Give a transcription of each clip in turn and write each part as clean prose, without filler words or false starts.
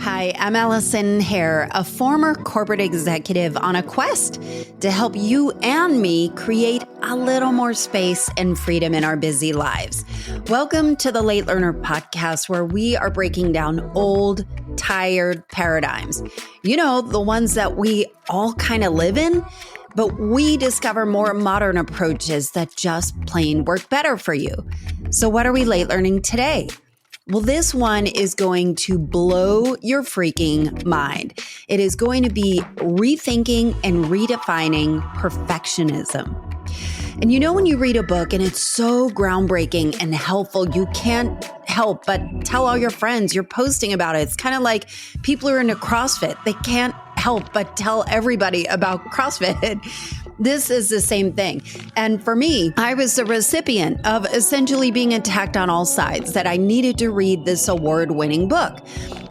Hi, I'm Allison Hare, a former corporate executive on a quest to help you and me create a little more space and freedom in our busy lives. Welcome to the Late Learner Podcast, where we are breaking down old, tired paradigms. You know, the ones that we all kind of live in, but we discover more modern approaches that just plain work better for you. So what are we late learning today? Well, this one is going to blow your freaking mind. It is going to be rethinking and redefining perfectionism. And you know, when you read a book and it's so groundbreaking and helpful, you can't help but tell all your friends you're posting about it. It's kind of like people who are into CrossFit. They can't help but tell everybody about CrossFit. This is the same thing. And for me, I was the recipient of essentially being attacked on all sides that I needed to read this award-winning book.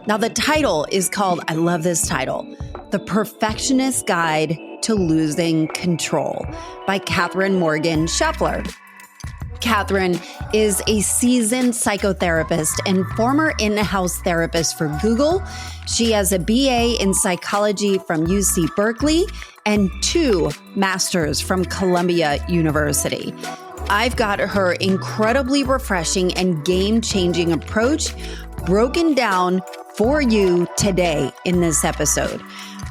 Now, the title is called, I love this title, The Perfectionist Guide to Losing Control by Katherine Morgan Schafler. Katherine is a seasoned psychotherapist and former in-house therapist for Google. She has a BA in psychology from UC Berkeley and 2 masters from Columbia University. I've got her incredibly refreshing and game-changing approach broken down for you today in this episode.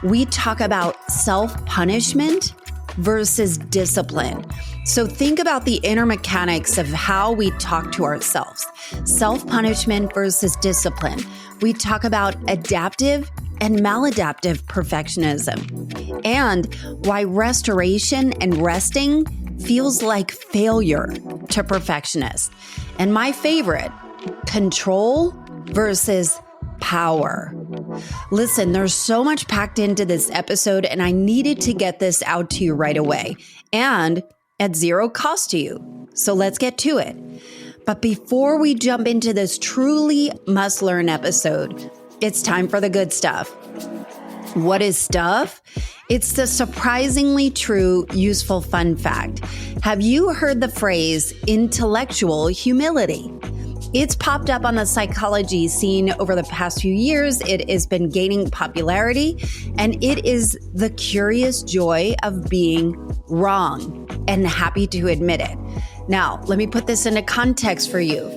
We talk about self-punishment versus discipline. So think about the inner mechanics of how we talk to ourselves. Self-punishment versus discipline. We talk about adaptive and maladaptive perfectionism, and why restoration and resting feels like failure to perfectionists. And my favorite, control versus power. Listen, there's so much packed into this episode, and I needed to get this out to you right away and at zero cost to you. So let's get to it. But before we jump into this truly must-learn episode, it's time for the good stuff. What is stuff? It's the surprisingly true, useful fun fact. Have you heard the phrase intellectual humility? It's popped up on the psychology scene over the past few years. It has been gaining popularity, and it is the curious joy of being wrong and happy to admit it. Now, let me put this into context for you.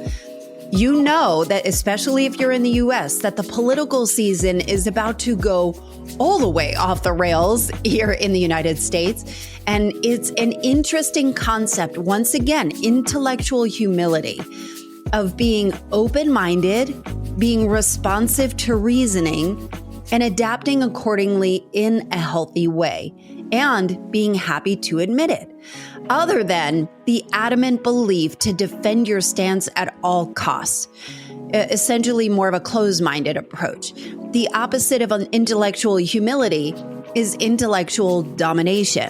You know that, especially if you're in the US, that the political season is about to go all the way off the rails here in the United States. And it's an interesting concept, once again, intellectual humility, of being open-minded, being responsive to reasoning, and adapting accordingly in a healthy way, and being happy to admit it, other than the adamant belief to defend your stance at all costs, essentially more of a closed-minded approach. The opposite of an intellectual humility is intellectual domination.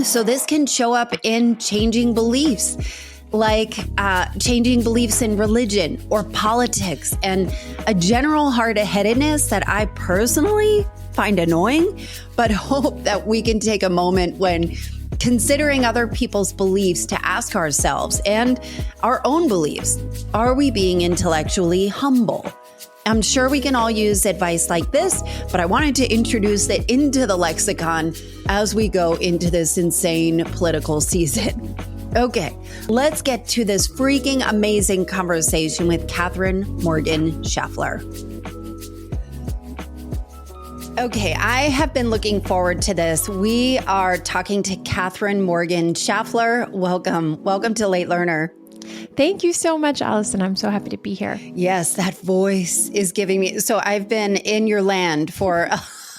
So this can show up in changing beliefs, like changing beliefs in religion or politics, and a general hard-headedness that I personally find annoying, but hope that we can take a moment when considering other people's beliefs to ask ourselves and our own beliefs, are we being intellectually humble? I'm sure we can all use advice like this, but I wanted to introduce it into the lexicon as we go into this insane political season. Okay, let's get to this freaking amazing conversation with Katherine Morgan Schafler. Okay, I have been looking forward to this. We are talking to Katherine Morgan Schafler. Welcome. Welcome to Late Learner. Thank you so much, Allison. I'm so happy to be here. Yes, that voice is giving me... So I've been in your land for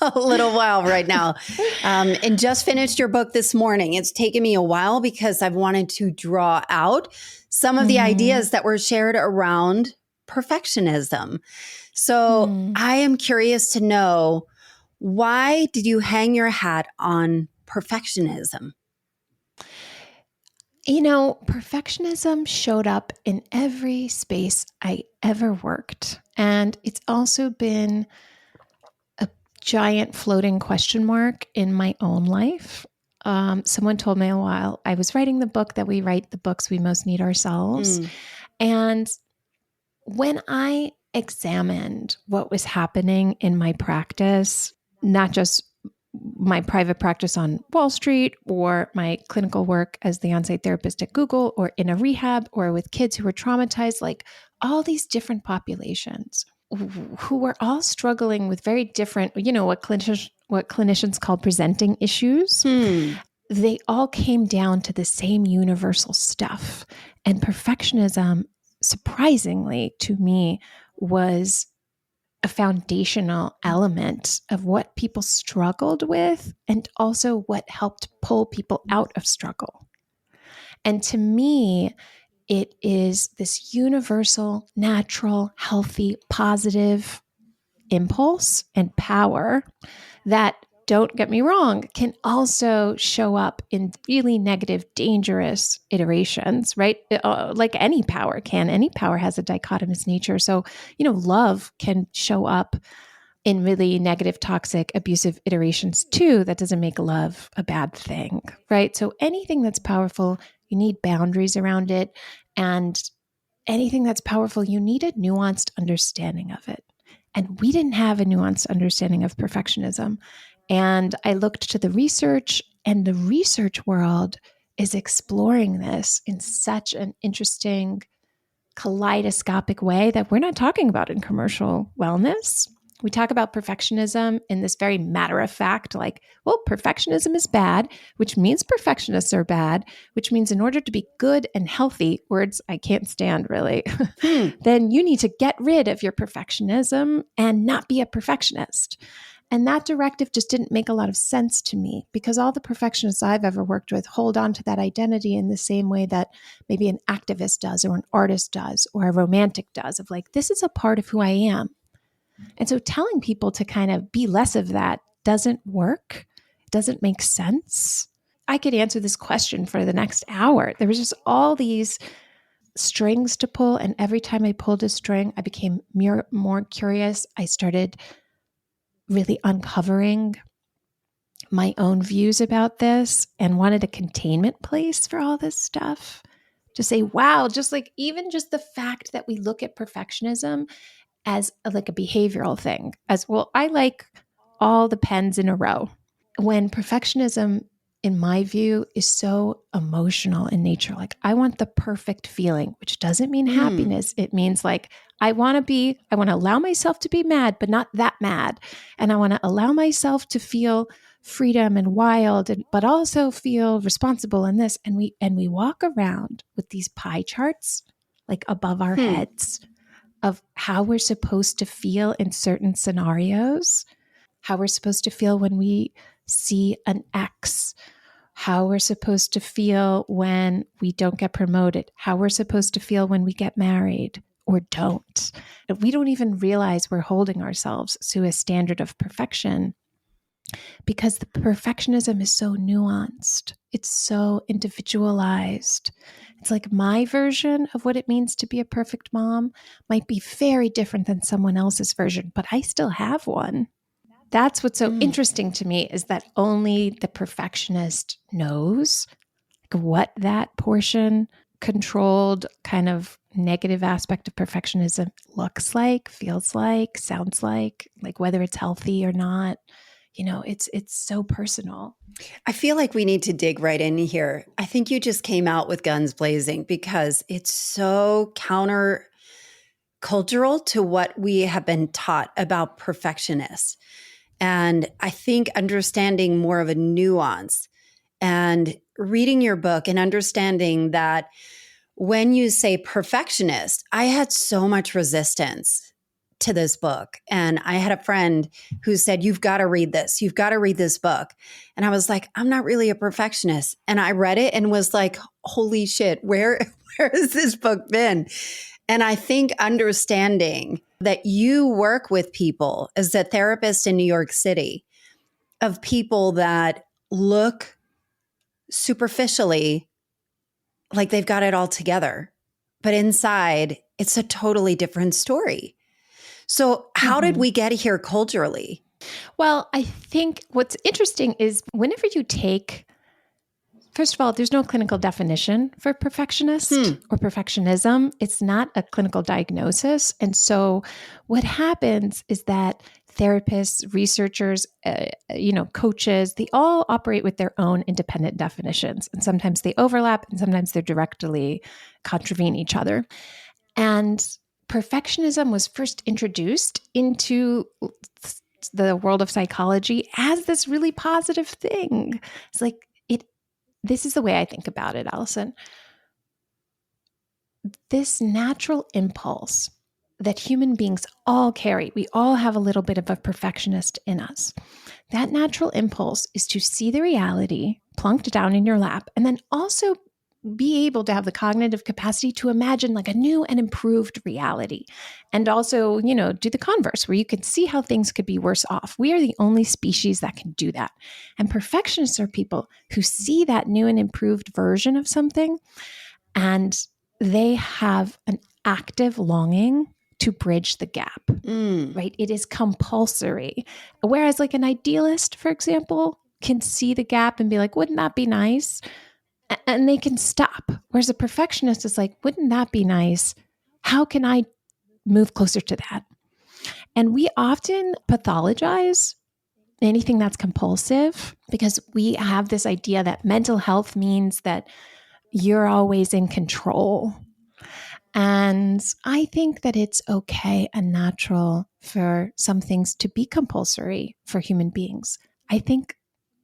a little while right now, and just finished your book this morning. It's taken me a while because I've wanted to draw out some of the ideas that were shared around perfectionism. So I am curious to know, why did you hang your hat on perfectionism? You know, perfectionism showed up in every space I ever worked. And it's also been a giant floating question mark in my own life. Someone told me a while, I was writing the book that we write the books we most need ourselves. And when I examined what was happening in my practice, not just my private practice on Wall Street or my clinical work as the on-site therapist at Google or in a rehab or with kids who were traumatized, like all these different populations who were all struggling with very different, what clinicians call presenting issues. They all came down to the same universal stuff. And perfectionism, surprisingly to me, was a foundational element of what people struggled with and also what helped pull people out of struggle. And to me, it is this universal, natural, healthy, positive impulse and power that, don't get me wrong, can also show up in really negative, dangerous iterations, right? Like any power can. Any power has a dichotomous nature. So, love can show up in really negative, toxic, abusive iterations too. That doesn't make love a bad thing, right? So anything that's powerful, you need boundaries around it. And anything that's powerful, you need a nuanced understanding of it. And we didn't have a nuanced understanding of perfectionism. And I looked to the research, and the research world is exploring this in such an interesting, kaleidoscopic way that we're not talking about in commercial wellness. We talk about perfectionism in this very matter of fact, like, well, perfectionism is bad, which means perfectionists are bad, which means in order to be good and healthy, words I can't stand really, then you need to get rid of your perfectionism and not be a perfectionist. And that directive just didn't make a lot of sense to me, because all the perfectionists I've ever worked with hold on to that identity in the same way that maybe an activist does or an artist does or a romantic does, of like, this is a part of who I am. And so telling people to kind of be less of that doesn't work. It doesn't make sense. I could answer this question for the next hour. There was just all these strings to pull. And every time I pulled a string, I became more curious. I started really uncovering my own views about this and wanted a containment place for all this stuff. To say, wow, just like even just the fact that we look at perfectionism as like a behavioral thing, as well, I like all the pens in a row. When perfectionism, in my view, is so emotional in nature, like I want the perfect feeling, which doesn't mean happiness. It means like, I want to allow myself to be mad, but not that mad. And I want to allow myself to feel freedom and wild, but also feel responsible in this. And we walk around with these pie charts, like above our heads, of how we're supposed to feel in certain scenarios, how we're supposed to feel when we see an X, how we're supposed to feel when we don't get promoted, how we're supposed to feel when we get married or don't. We don't even realize we're holding ourselves to a standard of perfection because the perfectionism is so nuanced. It's so individualized. It's like my version of what it means to be a perfect mom might be very different than someone else's version, but I still have one. That's what's so interesting to me, is that only the perfectionist knows what that portion, controlled kind of negative aspect of perfectionism looks like, feels like, sounds like whether it's healthy or not. It's so personal. I feel like we need to dig right in here. I think you just came out with guns blazing, because it's so counter cultural to what we have been taught about perfectionists. And I think understanding more of a nuance and reading your book and understanding that when you say perfectionist, I had so much resistance to this book. And I had a friend who said, you've got to read this. You've got to read this book. And I was like, I'm not really a perfectionist. And I read it and was like, holy shit, where has this book been? And I think understanding that you work with people as a therapist in New York City, of people that look superficially like they've got it all together, but inside it's a totally different story. So how did we get here culturally? Well, I think what's interesting is whenever you take First of all, there's no clinical definition for perfectionist or perfectionism. It's not a clinical diagnosis. And so what happens is that therapists, researchers, coaches, they all operate with their own independent definitions. And sometimes they overlap and sometimes they're directly contravene each other. And perfectionism was first introduced into the world of psychology as this really positive thing. It's like, this is the way I think about it, Allison. This natural impulse that human beings all carry, we all have a little bit of a perfectionist in us. That natural impulse is to see the reality plunked down in your lap and then also be able to have the cognitive capacity to imagine like a new and improved reality. And also, do the converse where you can see how things could be worse off. We are the only species that can do that. And perfectionists are people who see that new and improved version of something, and they have an active longing to bridge the gap, right? It is compulsory. Whereas like an idealist, for example, can see the gap and be like, wouldn't that be nice? And they can stop. Whereas a perfectionist is like, wouldn't that be nice? How can I move closer to that? And we often pathologize anything that's compulsive because we have this idea that mental health means that you're always in control. And I think that it's okay and natural for some things to be compulsory for human beings. I think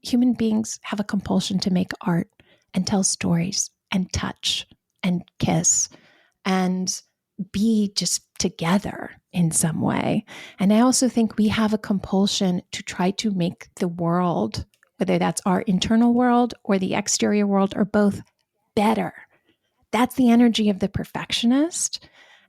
human beings have a compulsion to make art and tell stories and touch and kiss and be just together in some way. And I also think we have a compulsion to try to make the world, whether that's our internal world or the exterior world or both, better. That's the energy of the perfectionist.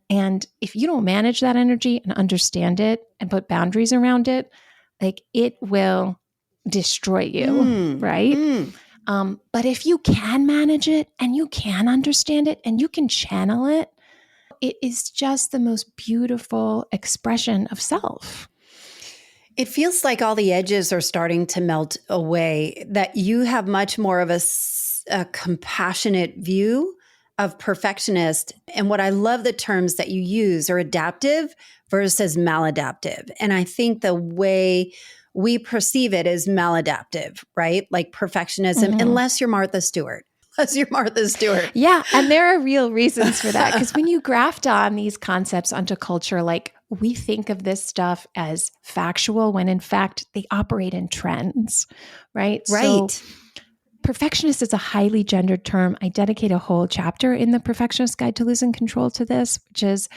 And if you don't manage that energy and understand it and put boundaries around it, like it will destroy you, right? But if you can manage it and you can understand it and you can channel it, it is just the most beautiful expression of self. It feels like all the edges are starting to melt away, that you have much more of a compassionate view of perfectionist. And what I love the terms that you use are adaptive versus maladaptive. And I think the way we perceive it is maladaptive, right? Like perfectionism, unless you're Martha Stewart. Yeah. And there are real reasons for that. Because when you graft on these concepts onto culture, like we think of this stuff as factual when in fact they operate in trends, right? Right. So perfectionist is a highly gendered term. I dedicate a whole chapter in the Perfectionist Guide to Losing Control to this, which is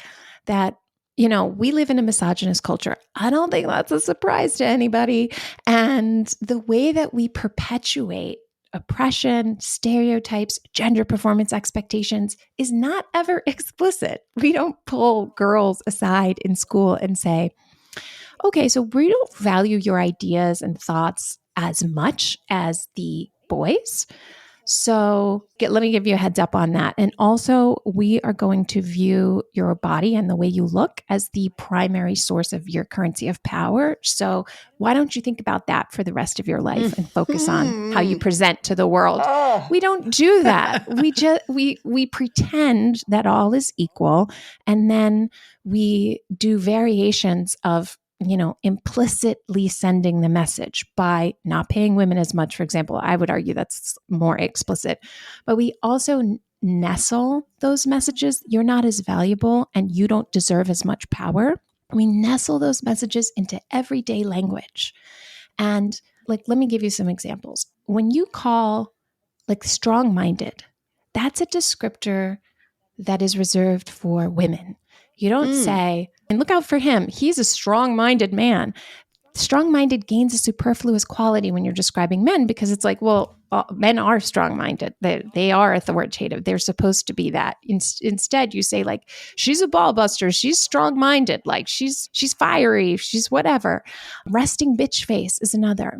that, we live in a misogynist culture. I don't think that's a surprise to anybody. And the way that we perpetuate oppression, stereotypes, gender performance expectations is not ever explicit. We don't pull girls aside in school and say, okay, so we don't value your ideas and thoughts as much as the boys. So let me give you a heads up on that. And also, we are going to view your body and the way you look as the primary source of your currency of power. So why don't you think about that for the rest of your life and focus on how you present to the world? We don't do that. We pretend that all is equal, and then we do variations of implicitly sending the message by not paying women as much, for example. I would argue that's more explicit. But we also nestle those messages. You're not as valuable and you don't deserve as much power. We nestle those messages into everyday language. And let me give you some examples. When you call strong-minded, that's a descriptor that is reserved for women. You don't say, and look out for him, he's a strong-minded man. Strong-minded gains a superfluous quality when you're describing men because it's like, well, men are strong-minded. They are authoritative. They're supposed to be that. Instead, you say she's a ball buster. She's strong-minded. She's fiery. She's whatever. Resting bitch face is another,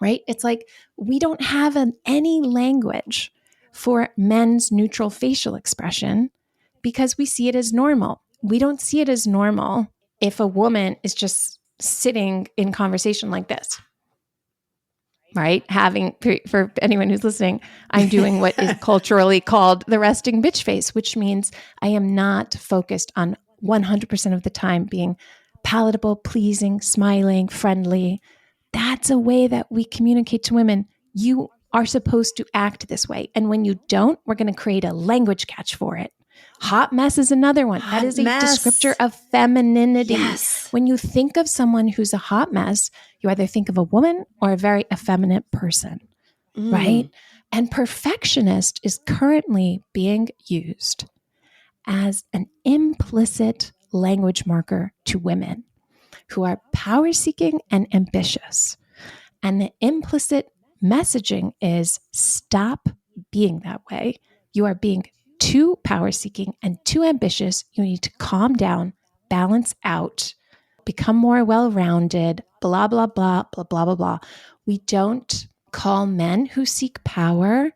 right? It's like we don't have any language for men's neutral facial expression because we see it as normal. We don't see it as normal if a woman is just sitting in conversation like this, right? For anyone who's listening, I'm doing what is culturally called the resting bitch face, which means I am not focused on 100% of the time being palatable, pleasing, smiling, friendly. That's a way that we communicate to women. You are supposed to act this way. And when you don't, we're going to create a language catch for it. Hot mess is another one. That is a descriptor of femininity. Yes. When you think of someone who's a hot mess, you either think of a woman or a very effeminate person, right? And perfectionist is currently being used as an implicit language marker to women who are power-seeking and ambitious. And the implicit messaging is stop being that way. You are being too power-seeking and too ambitious. You need to calm down, balance out, become more well-rounded, blah, blah, blah, blah, blah, blah, blah. We don't call men who seek power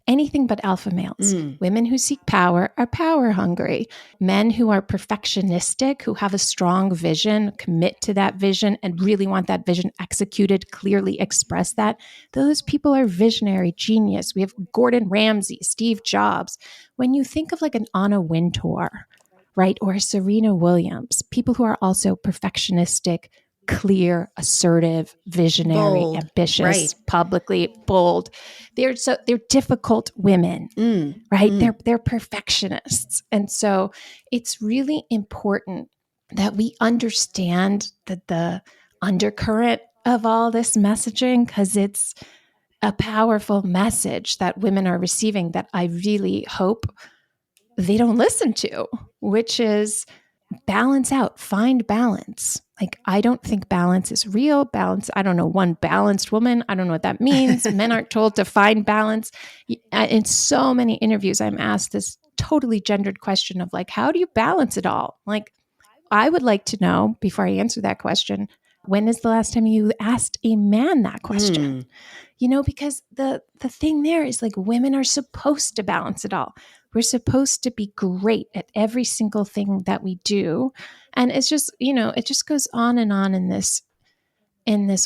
anything but alpha males. Women who seek power are power hungry. Men who are perfectionistic, who have a strong vision, commit to that vision and really want that vision executed, clearly express that. Those people are visionary genius. We have Gordon Ramsay, Steve Jobs. When you think of like an Anna Wintour, right, or a Serena Williams, people who are also perfectionistic, clear, assertive, visionary, Bold, ambitious, right. publicly bold. They're difficult women, right? They're perfectionists. And so it's really important that we understand the undercurrent of all this messaging, because it's a powerful message that women are receiving that I really hope they don't listen to, which is balance out, find balance. Like, I don't think balance is real. Balance, I don't know one balanced woman. I don't know what that means. Men aren't told to find balance. In so many interviews, I'm asked this totally gendered question of like, how do you balance it all? Like, I would like to know, before I answer that question, when is the last time you asked a man that question? Because the thing there is like, women are supposed to balance it all. We're supposed to be great at every single thing that we do. And it's just, it just goes on in this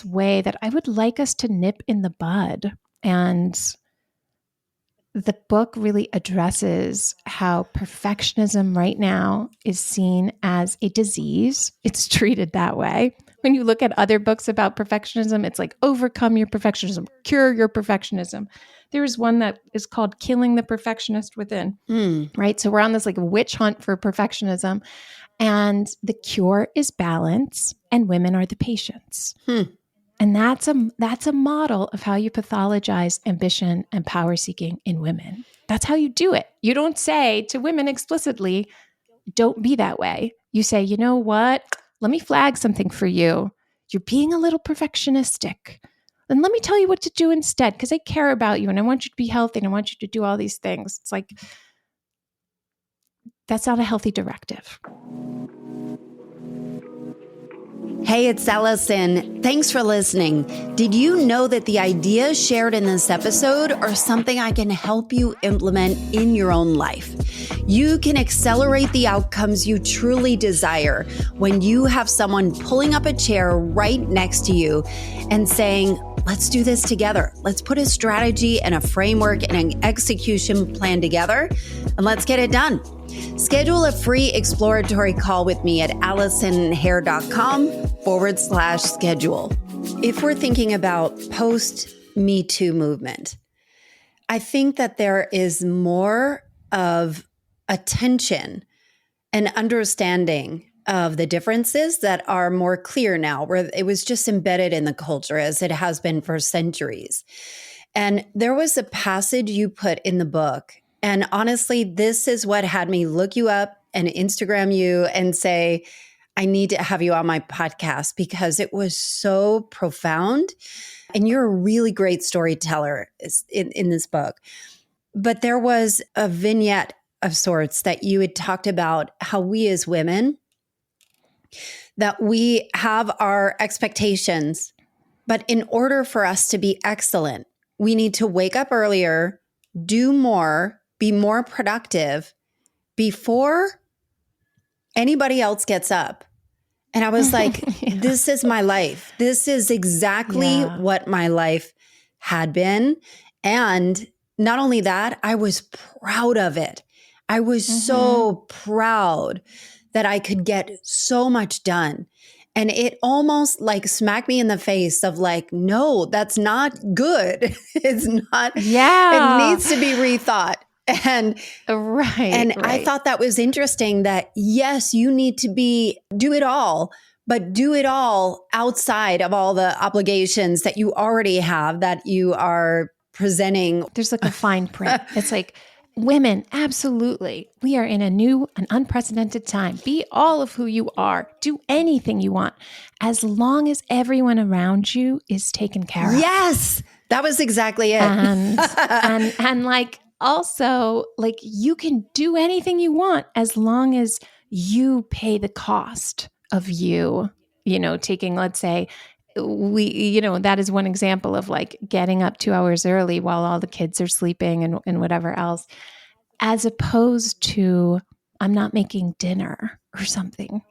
way that I would like us to nip in the bud. And the book really addresses how perfectionism right now is seen as a disease. It's treated that way. When you look at other books about perfectionism, it's like overcome your perfectionism, cure your perfectionism. There is one that is called Killing the Perfectionist Within, right? So we're on this like witch hunt for perfectionism, and the cure is balance, and women are the patients. And that's a model of how you pathologize ambition and power seeking in women. That's how you do it. You don't say to women explicitly, don't be that way. You say, you know what? Let me flag something for you. You're being a little perfectionistic. And let me tell you what to do instead, because I care about you and I want you to be healthy and I want you to do all these things. It's like, that's not a healthy directive. Hey, it's Allison. Thanks for listening. Did you know that the ideas shared in this episode are something I can help you implement in your own life? You can accelerate the outcomes you truly desire when you have someone pulling up a chair right next to you and saying, let's do this together. Let's put a strategy and a framework and an execution plan together, and let's get it done. Schedule a free exploratory call with me at AllisonHare.com/schedule. If we're thinking about post-Me Too movement, I think that there is more of attention and understanding of the differences that are more clear now, where it was just embedded in the culture as it has been for centuries. And there was a passage you put in the book. And honestly, this is what had me look you up and Instagram you and say, I need to have you on my podcast, because it was so profound. And you're a really great storyteller in this book. But there was a vignette of sorts that you had talked about how we as women, that we have our expectations, but in order for us to be excellent, we need to wake up earlier, do more, be more productive before anybody else gets up. And I was like, This is my life. This is exactly what my life had been. And not only that, I was proud of it. I was so proud that I could get so much done. And it almost like smacked me in the face of like, no, that's not good. It's not, it needs to be rethought. And I thought that was interesting that yes, you need to do it all, but do it all outside of all the obligations that you already have that you are presenting. There's like a fine print. It's like, women, absolutely. We are in a new and unprecedented time. Be all of who you are. Do anything you want, as long as everyone around you is taken care of. Yes, that was exactly it. And like, also, like, you can do anything you want as long as you pay the cost of you, taking, let's say, that is one example of like getting up 2 hours early while all the kids are sleeping and whatever else, as opposed to I'm not making dinner or something,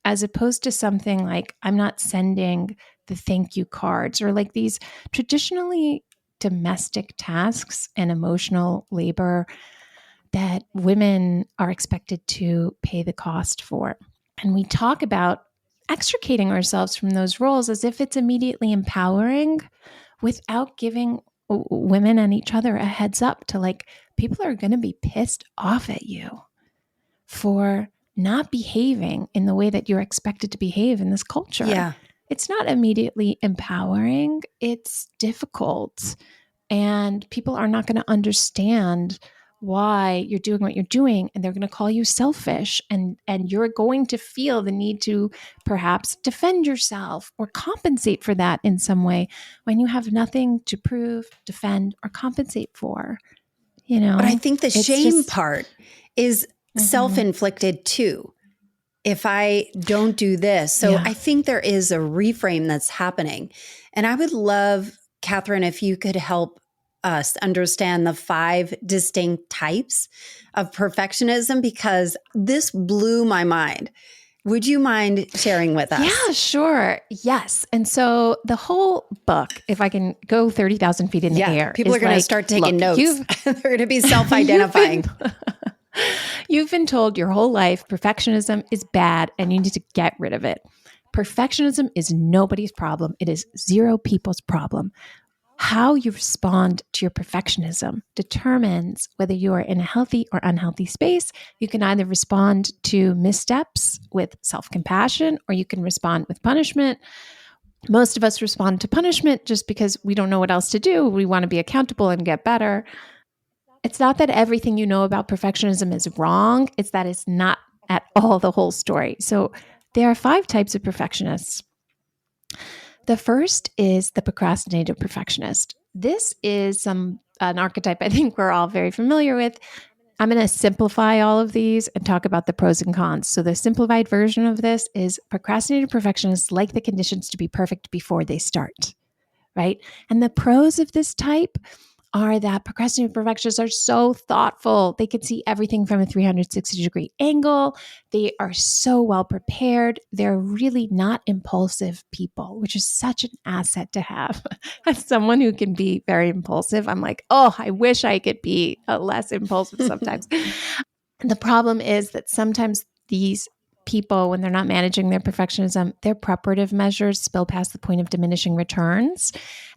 as opposed to something like I'm not sending the thank you cards, or like these traditionally domestic tasks and emotional labor that women are expected to pay the cost for. And we talk about extricating ourselves from those roles as if it's immediately empowering, without giving women and each other a heads up to like, people are going to be pissed off at you for not behaving in the way that you're expected to behave in this culture. Yeah. It's not immediately empowering. It's difficult. And people are not going to understand why you're doing what you're doing, and they're going to call you selfish, and you're going to feel the need to perhaps defend yourself or compensate for that in some way when you have nothing to prove, defend, or compensate for. But I think the shame part is self-inflicted too. If I don't do this. So I think there is a reframe that's happening. And I would love, Katherine, if you could help us understand the 5 distinct types of perfectionism, because this blew my mind. Would you mind sharing with us? Yeah, sure. Yes. And so the whole book, if I can go 30,000 feet in the air, people are going to start taking notes. They're going to be self-identifying. You've been told your whole life perfectionism is bad and you need to get rid of it. Perfectionism is nobody's problem. It is 0 people's problem. How you respond to your perfectionism determines whether you are in a healthy or unhealthy space. You can either respond to missteps with self-compassion, or you can respond with punishment. Most of us respond to punishment just because we don't know what else to do. We want to be accountable and get better. It's not that everything you know about perfectionism is wrong. It's that it's not at all the whole story. So there are 5 types of perfectionists. The first is the procrastinative perfectionist. This is an archetype I think we're all very familiar with. I'm going to simplify all of these and talk about the pros and cons. So the simplified version of this is procrastinative perfectionists like the conditions to be perfect before they start, right? And the pros of this type are that procrastinative perfectionists are so thoughtful. They can see everything from a 360-degree angle. They are so well prepared. They're really not impulsive people, which is such an asset to have. As someone who can be very impulsive, I'm like, oh, I wish I could be less impulsive sometimes. The problem is that sometimes these people, when they're not managing their perfectionism, their preparative measures spill past the point of diminishing returns,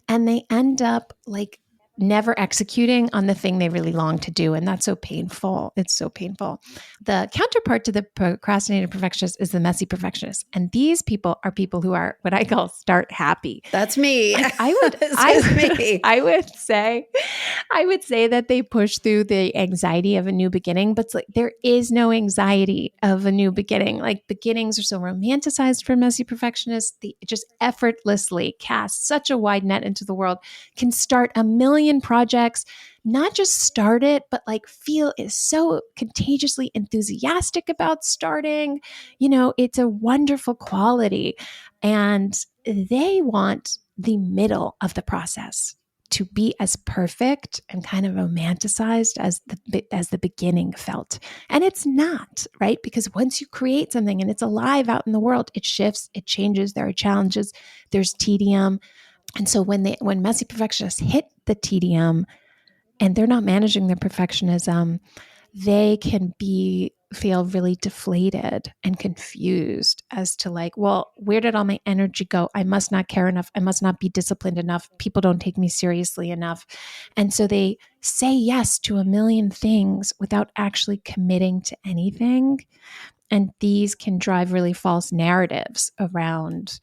and they end up like never executing on the thing they really long to do. And that's so painful. It's so painful. The counterpart to the procrastinating perfectionist is the messy perfectionist. And these people are people who are what I call start happy. That's me. Like I would say that they push through the anxiety of a new beginning, but it's like there is no anxiety of a new beginning. Like beginnings are so romanticized for messy perfectionists. They just effortlessly cast such a wide net into the world, can start a million projects, not just start it, but like feel is so contagiously enthusiastic about starting. It's a wonderful quality. And they want the middle of the process to be as perfect and kind of romanticized as the beginning felt. And it's not, right? Because once you create something and it's alive out in the world, it shifts, it changes, there are challenges, there's tedium. And so when messy perfectionists hit the TDM and they're not managing their perfectionism, they can feel really deflated and confused as to like, well, where did all my energy go? I must not care enough. I must not be disciplined enough. People don't take me seriously enough. And so they say yes to a million things without actually committing to anything. And these can drive really false narratives around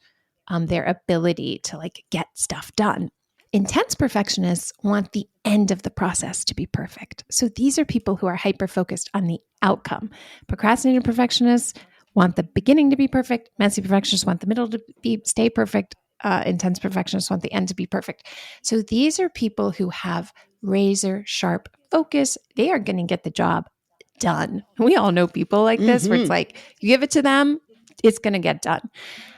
their ability to like get stuff done. Intense perfectionists want the end of the process to be perfect. So these are people who are hyper-focused on the outcome. Procrastinating perfectionists want the beginning to be perfect. Messy perfectionists want the middle to stay perfect. Intense perfectionists want the end to be perfect. So these are people who have razor sharp focus. They are going to get the job done. We all know people like this where it's like, you give it to them, it's going to get done.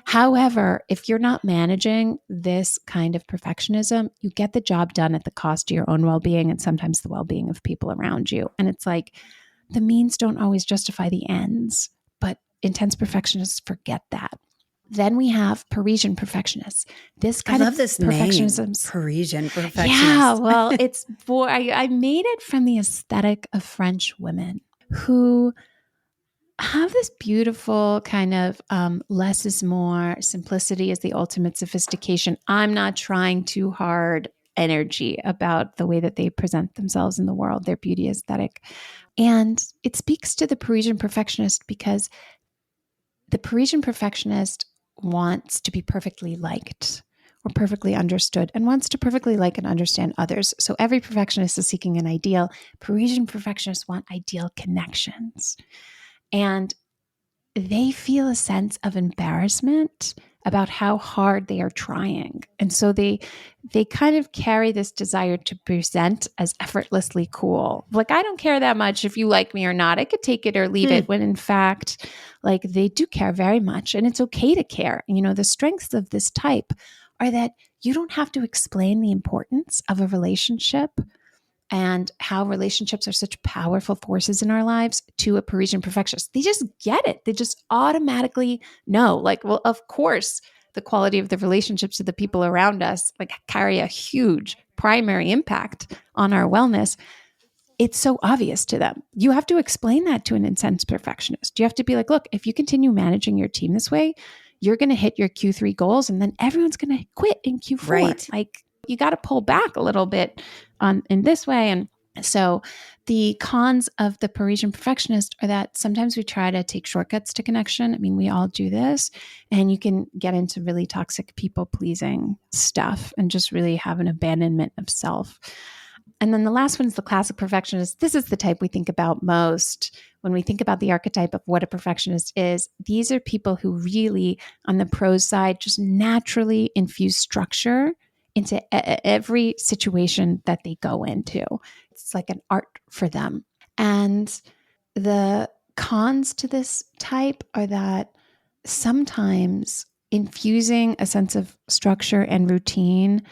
However, if you're not managing this kind of perfectionism, you get the job done at the cost of your own well-being and sometimes the well-being of people around you. And it's like the means don't always justify the ends, but intense perfectionists forget that. Then we have Parisian perfectionists. This kind I love of this perfectionism. name, Parisian perfectionist. Yeah, well, I made it from the aesthetic of French women who have this beautiful kind of less is more, simplicity is the ultimate sophistication. I'm not trying too hard energy about the way that they present themselves in the world, their beauty aesthetic. And it speaks to the Parisian perfectionist because the Parisian perfectionist wants to be perfectly liked or perfectly understood and wants to perfectly like and understand others. So every perfectionist is seeking an ideal. Parisian perfectionists want ideal connections. And they feel a sense of embarrassment about how hard they are trying. And so they kind of carry this desire to present as effortlessly cool. Like, I don't care that much if you like me or not. I could take it or leave it, when in fact, like, they do care very much, and it's okay to care. You know, the strengths of this type are that you don't have to explain the importance of a relationship and how relationships are such powerful forces in our lives to a Parisian perfectionist. They just get it. They just automatically know, like, well, of course, the quality of the relationships of the people around us like carry a huge primary impact on our wellness. It's so obvious to them. You have to explain that to an intense perfectionist. You have to be like, look, if you continue managing your team this way, you're going to hit your Q3 goals and then everyone's going to quit in Q4. Right. Like, you got to pull back a little bit in this way. And so the cons of the Parisian perfectionist are that sometimes we try to take shortcuts to connection. I mean, we all do this, and you can get into really toxic people-pleasing stuff and just really have an abandonment of self. And then the last one is the classic perfectionist. This is the type we think about most when we think about the archetype of what a perfectionist is. These are people who really, on the prose side, just naturally infuse structure into every situation that they go into. It's like an art for them. And the cons to this type are that sometimes infusing a sense of structure and routine,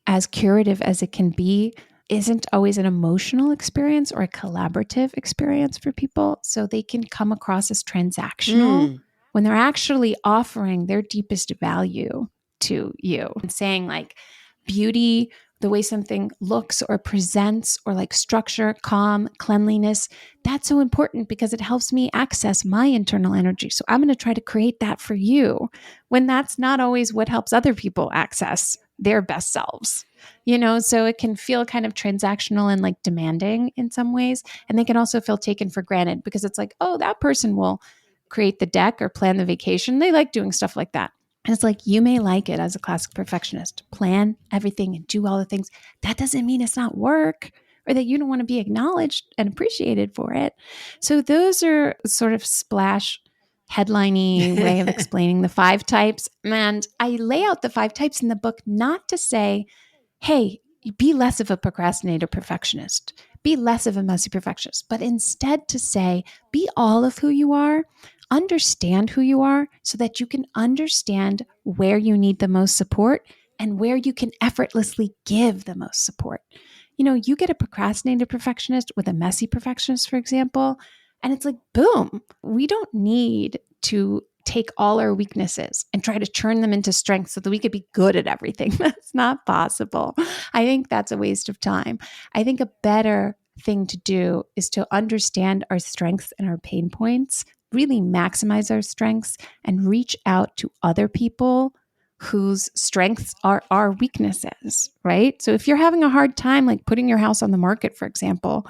as curative as it can be, isn't always an emotional experience or a collaborative experience for people. So they can come across as transactional when they're actually offering their deepest value to you and saying, like, beauty, the way something looks or presents, or like structure, calm, cleanliness, that's so important because it helps me access my internal energy. So I'm going to try to create that for you, when that's not always what helps other people access their best selves. You know, so it can feel kind of transactional and like demanding in some ways. And they can also feel taken for granted because it's like, oh, that person will create the deck or plan the vacation. They like doing stuff like that. And it's like, you may like it as a classic perfectionist, plan everything and do all the things. That doesn't mean it's not work or that you don't want to be acknowledged and appreciated for it. So those are sort of splash headliney way of explaining the 5 types. And I lay out the 5 types in the book not to say, hey, be less of a procrastinator perfectionist, be less of a messy perfectionist, but instead to say, be all of who you are, understand who you are so that you can understand where you need the most support and where you can effortlessly give the most support. You know, you get a procrastinator perfectionist with a messy perfectionist, for example, and it's like, boom, we don't need to take all our weaknesses and try to turn them into strengths so that we could be good at everything. That's not possible. I think that's a waste of time. I think a better thing to do is to understand our strengths and our pain points, really maximize our strengths, and reach out to other people whose strengths are our weaknesses, right? So if you're having a hard time, like putting your house on the market, for example,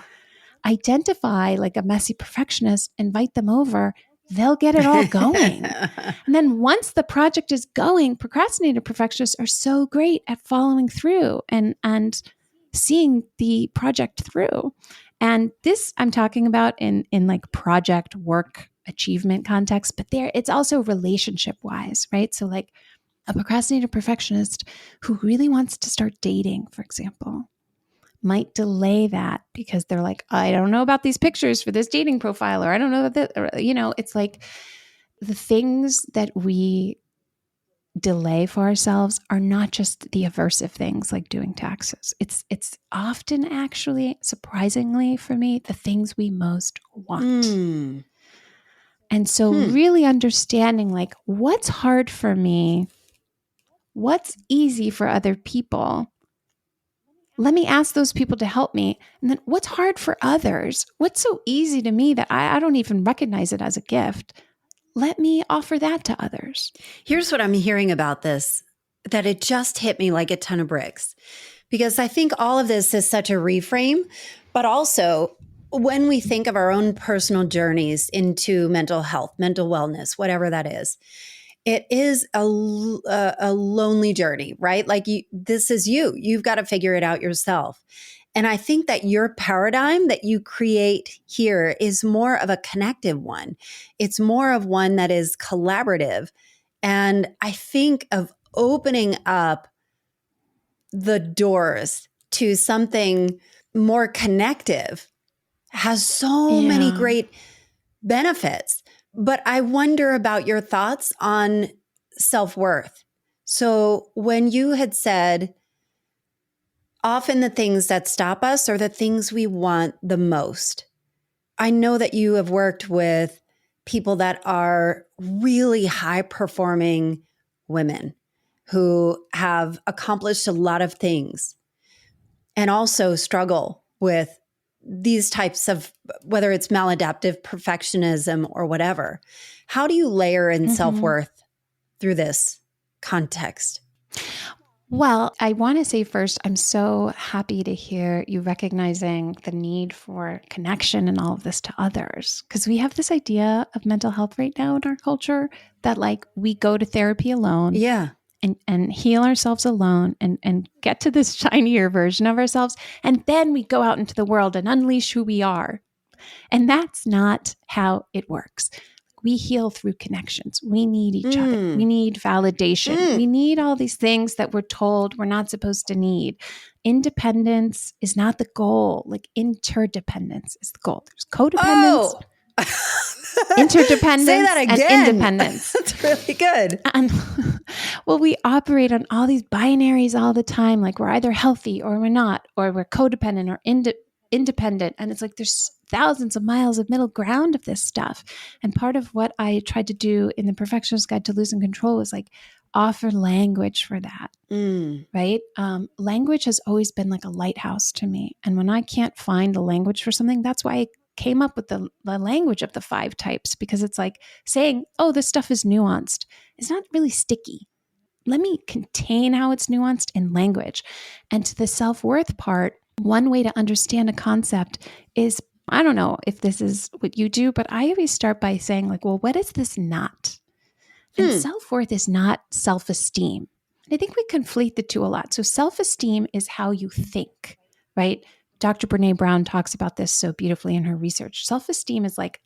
identify like a messy perfectionist, invite them over, they'll get it all going. And then once the project is going, procrastinated perfectionists are so great at following through and seeing the project through. And this I'm talking about in like project work achievement context, but it's also relationship wise, right? So like a procrastinated perfectionist who really wants to start dating, for example, might delay that because they're like, I don't know about these pictures for this dating profile, or I don't know about that. It's like the things that we delay for ourselves are not just the aversive things like doing taxes. It's often actually, surprisingly for me, the things we most want. And so really understanding like what's hard for me, what's easy for other people. Let me ask those people to help me. And then what's hard for others? What's so easy to me that I don't even recognize it as a gift? Let me offer that to others. Here's what I'm hearing about this, that it just hit me like a ton of bricks, because I think all of this is such a reframe, but also when we think of our own personal journeys into mental health, mental wellness, whatever that is, it is a lonely journey, right? Like this is you've got to figure it out yourself. And I think that your paradigm that you create here is more of a connective one. It's more of one that is collaborative. And I think of opening up the doors to something more connective has so many great benefits. But I wonder about your thoughts on self-worth. So when you had said, often the things that stop us are the things we want the most. I know that you have worked with people that are really high-performing women who have accomplished a lot of things and also struggle with these types of, whether it's maladaptive perfectionism or whatever. How do you layer in self-worth through this context? Well, I want to say first, I'm so happy to hear you recognizing the need for connection and all of this to others. Because we have this idea of mental health right now in our culture that like we go to therapy alone. Yeah. And heal ourselves alone and get to this shinier version of ourselves. And then we go out into the world and unleash who we are. And that's not how it works. We heal through connections. We need each other. We need validation. We need all these things that we're told we're not supposed to need. Independence is not the goal. Like interdependence is the goal. There's codependence. Interdependence. Say that again. And independence. That's really good. And well, we operate on all these binaries all the time. Like we're either healthy or we're not, or we're codependent or independent. And it's like there's thousands of miles of middle ground of this stuff. And part of what I tried to do in the Perfectionist Guide to Losing Control was like offer language for that. Right? Language has always been like a lighthouse to me. And when I can't find a language for something, that's why I came up with the language of the 5 types, because it's like saying, oh, this stuff is nuanced. It's not really sticky. Let me contain how it's nuanced in language. And to the self-worth part, one way to understand a concept is, I don't know if this is what you do, but I always start by saying like, well, what is this not? And self-worth is not self-esteem. I think we conflate the two a lot. So self-esteem is how you think, right? Dr. Brené Brown talks about this so beautifully in her research. Self-esteem is like,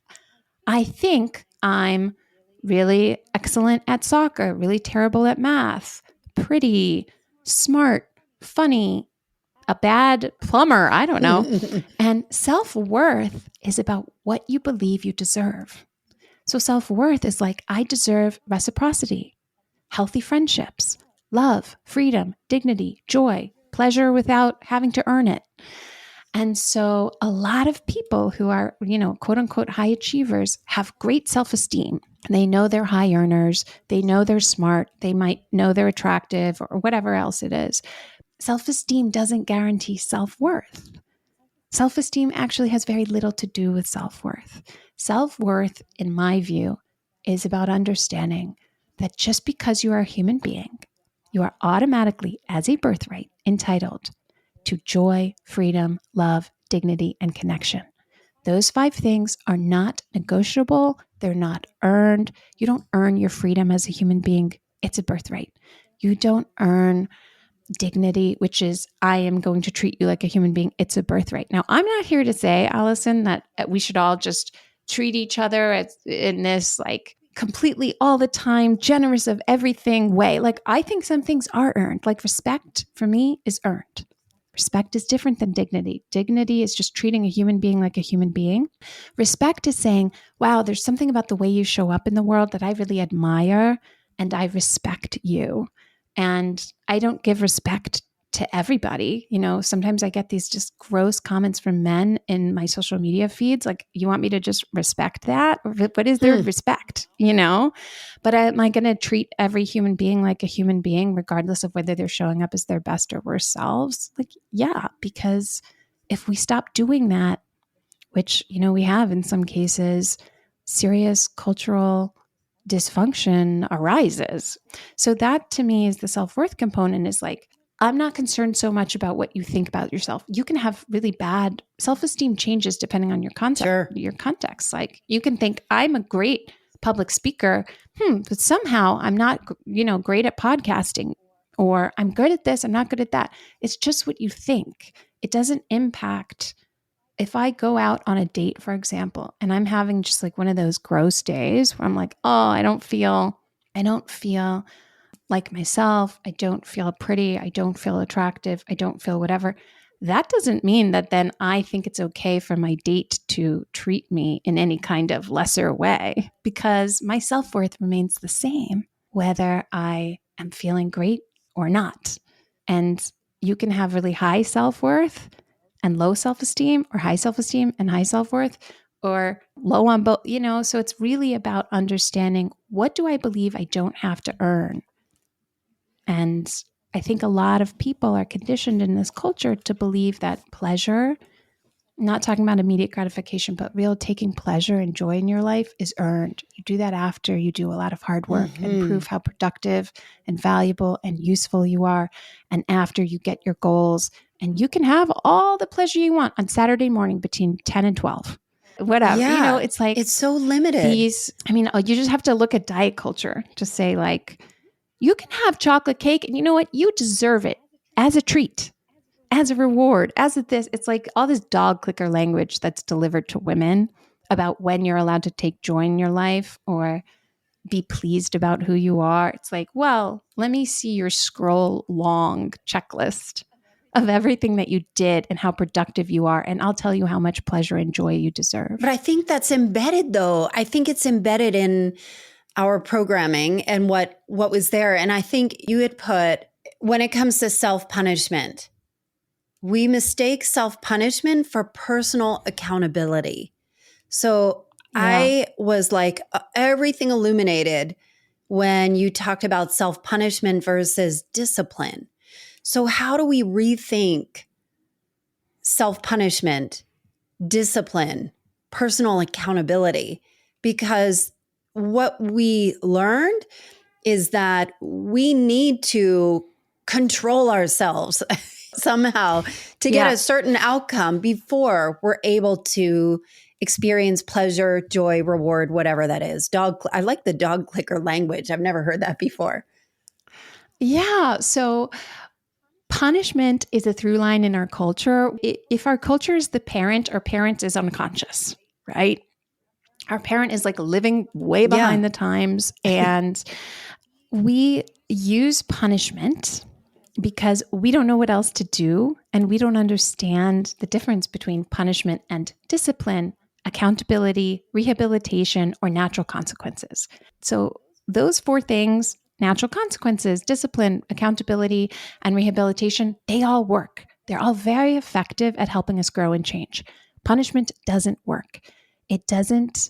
I think I'm really excellent at soccer, really terrible at math, pretty, smart, funny, a bad plumber, I don't know. And self-worth is about what you believe you deserve. So self-worth is like, I deserve reciprocity, healthy friendships, love, freedom, dignity, joy, pleasure without having to earn it. And so a lot of people who are, quote unquote, high achievers have great self-esteem. They know they're high earners. They know they're smart. They might know they're attractive or whatever else it is. Self-esteem doesn't guarantee self-worth. Self-esteem actually has very little to do with self-worth. Self-worth, in my view, is about understanding that just because you are a human being, you are automatically, as a birthright, entitled to joy, freedom, love, dignity, and connection. Those 5 things are not negotiable. They're not earned. You don't earn your freedom as a human being. It's a birthright. You don't earn dignity, which is, I am going to treat you like a human being. It's a birthright. Now, I'm not here to say, Allison, that we should all just treat each other in this like completely all the time, generous of everything way. Like, I think some things are earned. Like respect for me is earned. Respect is different than dignity. Dignity is just treating a human being like a human being. Respect is saying, wow, there's something about the way you show up in the world that I really admire, and I respect you. And I don't give respect to everybody. Sometimes I get these just gross comments from men in my social media feeds. Like, you want me to just respect that? What is their respect? But am I going to treat every human being like a human being, regardless of whether they're showing up as their best or worst selves? Like, yeah, because if we stop doing that, which, we have in some cases, serious cultural dysfunction arises. So that to me is the self-worth component, is like, I'm not concerned so much about what you think about yourself. You can have really bad self-esteem changes depending on your context. Sure. Your context. Like, you can think, I'm a great public speaker, but somehow I'm not, great at podcasting, or I'm good at this, I'm not good at that. It's just what you think. It doesn't impact. If I go out on a date, for example, and I'm having just like one of those gross days where I'm like, oh, I don't feel like myself. I don't feel pretty. I don't feel attractive. I don't feel whatever. That doesn't mean that then I think it's okay for my date to treat me in any kind of lesser way, because my self-worth remains the same, whether I am feeling great or not. And you can have really high self-worth and low self-esteem, or high self-esteem and high self-worth, or low on both, so it's really about understanding, what do I believe I don't have to earn? And I think a lot of people are conditioned in this culture to believe that pleasure, not talking about immediate gratification, but real taking pleasure and joy in your life, is earned. You do that after you do a lot of hard work and prove how productive and valuable and useful you are. And after you get your goals, and you can have all the pleasure you want on Saturday morning between 10 and 12. Whatever. Yeah, It's like, it's so limited. you just have to look at diet culture to say, like, you can have chocolate cake, and you know what? You deserve it as a treat, as a reward, as a this. It's like all this dog clicker language that's delivered to women about when you're allowed to take joy in your life or be pleased about who you are. It's like, well, let me see your scroll long checklist of everything that you did and how productive you are, and I'll tell you how much pleasure and joy you deserve. But I think that's embedded, though. I think it's embedded in our programming and what was there. And I think you had put, when it comes to self-punishment, we mistake self-punishment for personal accountability. So I was like, everything illuminated when you talked about self-punishment versus discipline. So how do we rethink self-punishment, discipline, personal accountability? Because what we learned is that we need to control ourselves somehow to get a certain outcome before we're able to experience pleasure, joy, reward, whatever that is. I like the dog clicker language. I've never heard that before. Yeah. So punishment is a through line in our culture. If our culture is the parent, our parent is unconscious, right? Our parent is like living way behind the times. And we use punishment because we don't know what else to do. And we don't understand the difference between punishment and discipline, accountability, rehabilitation, or natural consequences. So those 4 things, natural consequences, discipline, accountability, and rehabilitation, they all work. They're all very effective at helping us grow and change. Punishment doesn't work. It doesn't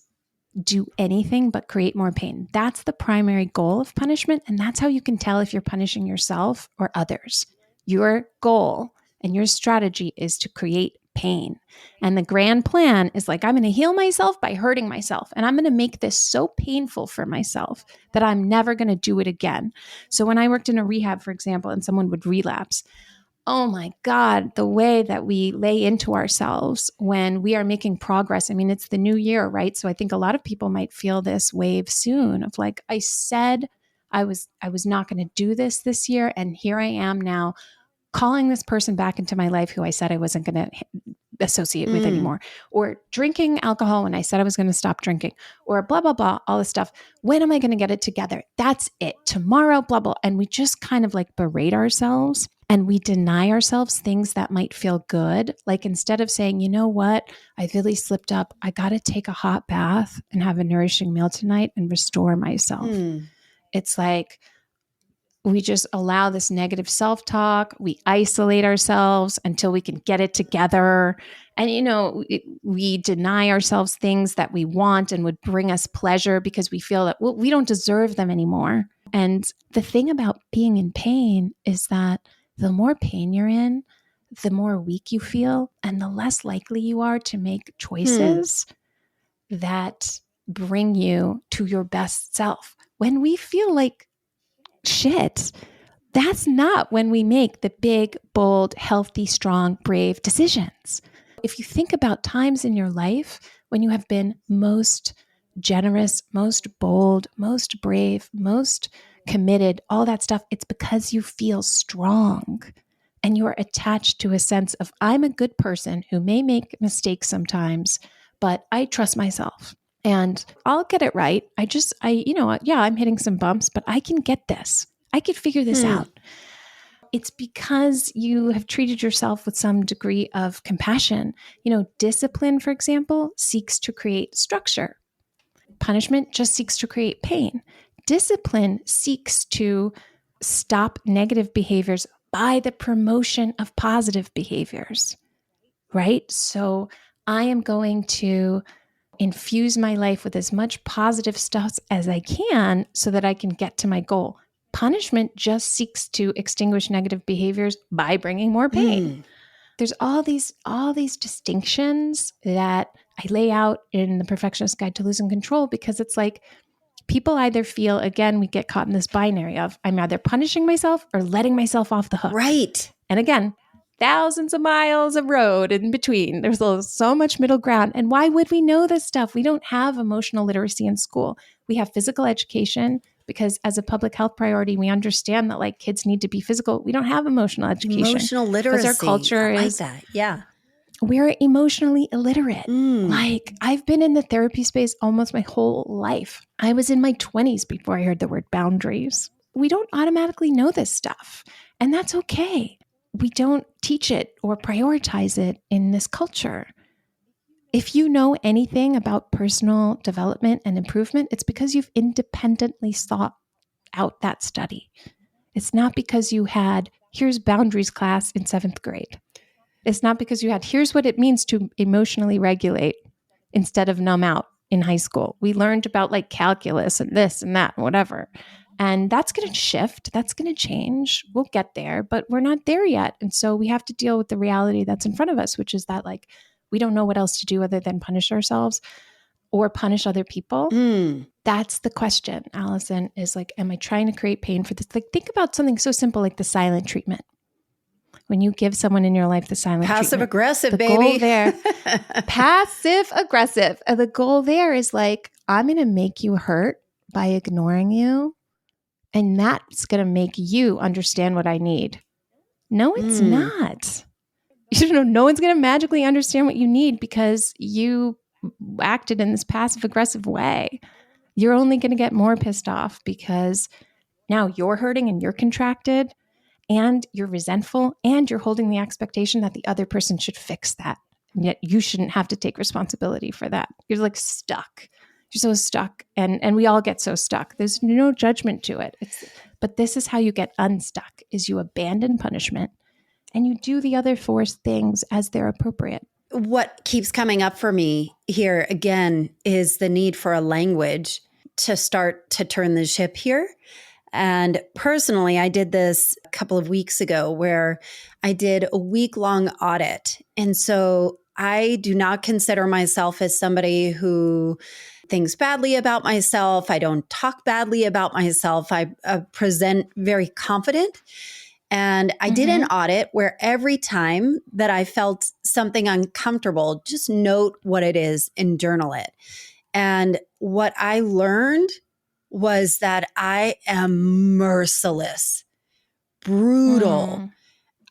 do anything but create more pain. That's the primary goal of punishment. And that's how you can tell if you're punishing yourself or others. Your goal and your strategy is to create pain. And the grand plan is like, I'm going to heal myself by hurting myself. And I'm going to make this so painful for myself that I'm never going to do it again. So when I worked in a rehab, for example, and someone would relapse, oh my God, the way that we lay into ourselves when we are making progress. I mean, it's the new year, right? So I think a lot of people might feel this wave soon of like, I said I was not going to do this year. And here I am now calling this person back into my life who I said I wasn't going to associate with anymore, or drinking alcohol when I said I was going to stop drinking, or blah, blah, blah, all this stuff. When am I going to get it together? That's it. Tomorrow, blah, blah. And we just kind of like berate ourselves and we deny ourselves things that might feel good. Like instead of saying, you know what, I really slipped up. I got to take a hot bath and have a nourishing meal tonight and restore myself. It's like, we just allow this negative self-talk. We isolate ourselves until we can get it together. And, we deny ourselves things that we want and would bring us pleasure because we feel that, well, we don't deserve them anymore. And the thing about being in pain is that the more pain you're in, the more weak you feel and the less likely you are to make choices that bring you to your best self. When we feel like shit, that's not when we make the big, bold, healthy, strong, brave decisions. If you think about times in your life when you have been most generous, most bold, most brave, most committed, all that stuff, it's because you feel strong and you are attached to a sense of, I'm a good person who may make mistakes sometimes, but I trust myself. And I'll get it right. I'm hitting some bumps, but I can get this. I could figure this out. It's because you have treated yourself with some degree of compassion. Discipline, for example, seeks to create structure. Punishment just seeks to create pain. Discipline seeks to stop negative behaviors by the promotion of positive behaviors, right? So I am going to infuse my life with as much positive stuff as I can so that I can get to my goal. Punishment just seeks to extinguish negative behaviors by bringing more pain. There's all these distinctions that I lay out in the Perfectionist Guide to Losing Control, because it's like people either feel, again, we get caught in this binary of I'm either punishing myself or letting myself off the hook. Right. And again, thousands of miles of road in between. There's so much middle ground. And why would we know this stuff? We don't have emotional literacy in school. We have physical education because as a public health priority, we understand that like kids need to be physical. We don't have emotional education. Emotional literacy. Because our culture is that. Yeah. We're emotionally illiterate. Like I've been in the therapy space almost my whole life. I was in my 20s before I heard the word boundaries. We don't automatically know this stuff, and that's okay. We don't teach it or prioritize it in this culture. If you know anything about personal development and improvement, it's because you've independently sought out that study. It's not because you had, here's boundaries class in 7th grade. It's not because you had, here's what it means to emotionally regulate instead of numb out in high school. We learned about like calculus and this and that and whatever. And that's going to shift. That's going to change. We'll get there, but we're not there yet. And so we have to deal with the reality that's in front of us, which is that like, we don't know what else to do other than punish ourselves or punish other people. That's the question, Allison, is like, am I trying to create pain for this? Like, think about something so simple like the silent treatment. When you give someone in your life the silent passive treatment, aggressive, the baby. goal there, passive aggressive. And the goal there is like, I'm going to make you hurt by ignoring you. And that's going to make you understand what I need. No, it's not. No one's going to magically understand what you need because you acted in this passive aggressive way. You're only going to get more pissed off because now you're hurting and you're contracted and you're resentful and you're holding the expectation that the other person should fix that. And yet you shouldn't have to take responsibility for that. You're like stuck. You're so stuck. And we all get so stuck. There's no judgment to it. But this is how you get unstuck, is you abandon punishment and you do the other four things as they're appropriate. What keeps coming up for me here again is the need for a language to start to turn the ship here. And personally, I did this a couple of weeks ago where I did a week-long audit. And so I do not consider myself as somebody who thinks badly about myself. I don't talk badly about myself. I present very confident. And I did an audit where every time that I felt something uncomfortable, just note what it is and journal it. And what I learned was that I am merciless, brutal.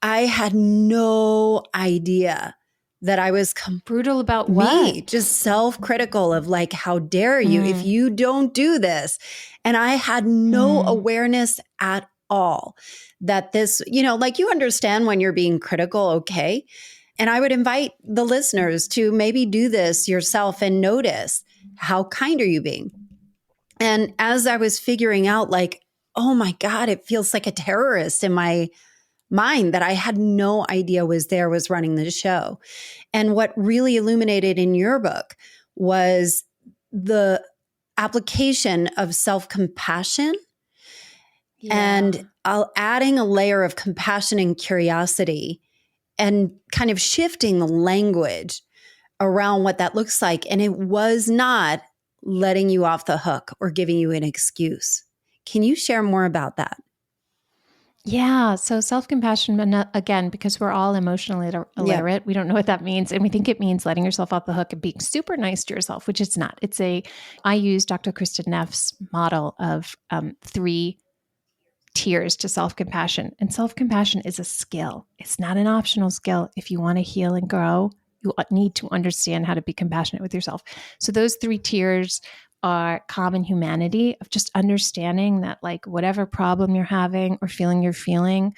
I had no idea that I was brutal about me, what? just self-critical of like, how dare you if you don't do this? And I had no awareness at all that this, like you understand when you're being critical, okay? And I would invite the listeners to maybe do this yourself and notice, how kind are you being? And as I was figuring out, like, oh my God, it feels like a terrorist in my mind that I had no idea was running the show. And what really illuminated in your book was the application of self-compassion and adding a layer of compassion and curiosity and kind of shifting the language around what that looks like. And it was not letting you off the hook or giving you an excuse. Can you share more about that? Yeah. So self-compassion, again, because we're all emotionally illiterate, we don't know what that means. And we think it means letting yourself off the hook and being super nice to yourself, which it's not. I use Dr. Kristen Neff's model of 3 tiers to self-compassion. And self-compassion is a skill. It's not an optional skill. If you want to heal and grow, you need to understand how to be compassionate with yourself. So those 3 tiers are common humanity, of just understanding that, like, whatever problem you're having or feeling you're feeling,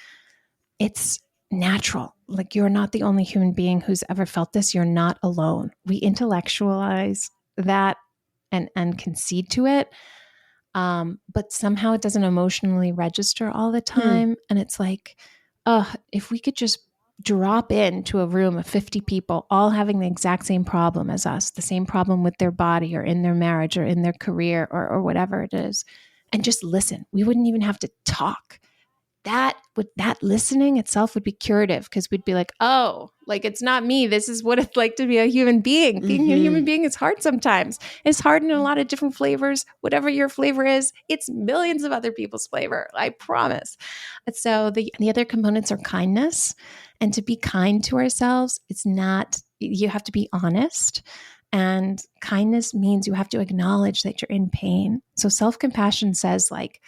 it's natural. Like, you're not the only human being who's ever felt this. You're not alone. We intellectualize that and concede to it. But somehow it doesn't emotionally register all the time. And it's like, if we could just drop into a room of 50 people, all having the exact same problem as us, the same problem with their body or in their marriage or in their career or whatever it is, and just listen. We wouldn't even have to talk. That listening itself would be curative, because we'd be like, oh, like, it's not me. This is what it's like to be a human being. Being a human being is hard sometimes. It's hard in a lot of different flavors. Whatever your flavor is, it's millions of other people's flavor. I promise. So the other components are kindness. And to be kind to ourselves, you have to be honest. And kindness means you have to acknowledge that you're in pain. So self-compassion says, like,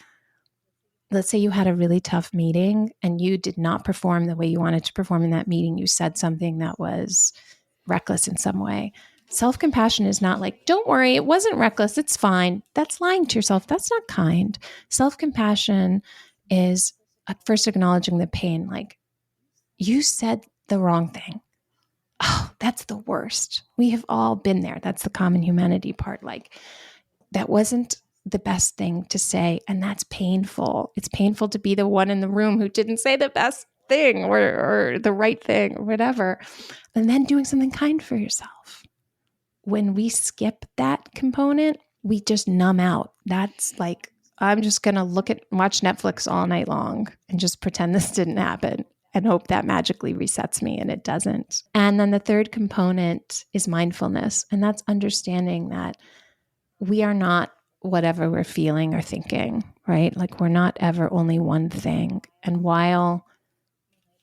let's say you had a really tough meeting and you did not perform the way you wanted to perform in that meeting. You said something that was reckless in some way. Self-compassion is not like, don't worry, it wasn't reckless, it's fine. That's lying to yourself. That's not kind. Self-compassion is first acknowledging the pain. Like, you said the wrong thing. Oh, that's the worst. We have all been there. That's the common humanity part. Like, that wasn't the best thing to say, and that's painful. It's painful to be the one in the room who didn't say the best thing or the right thing or whatever. And then doing something kind for yourself. When we skip that component, we just numb out. That's like, I'm just going to watch Netflix all night long and just pretend this didn't happen and hope that magically resets me, and it doesn't. And then the third component is mindfulness, and that's understanding that we are not whatever we're feeling or thinking, right? Like, we're not ever only one thing. And while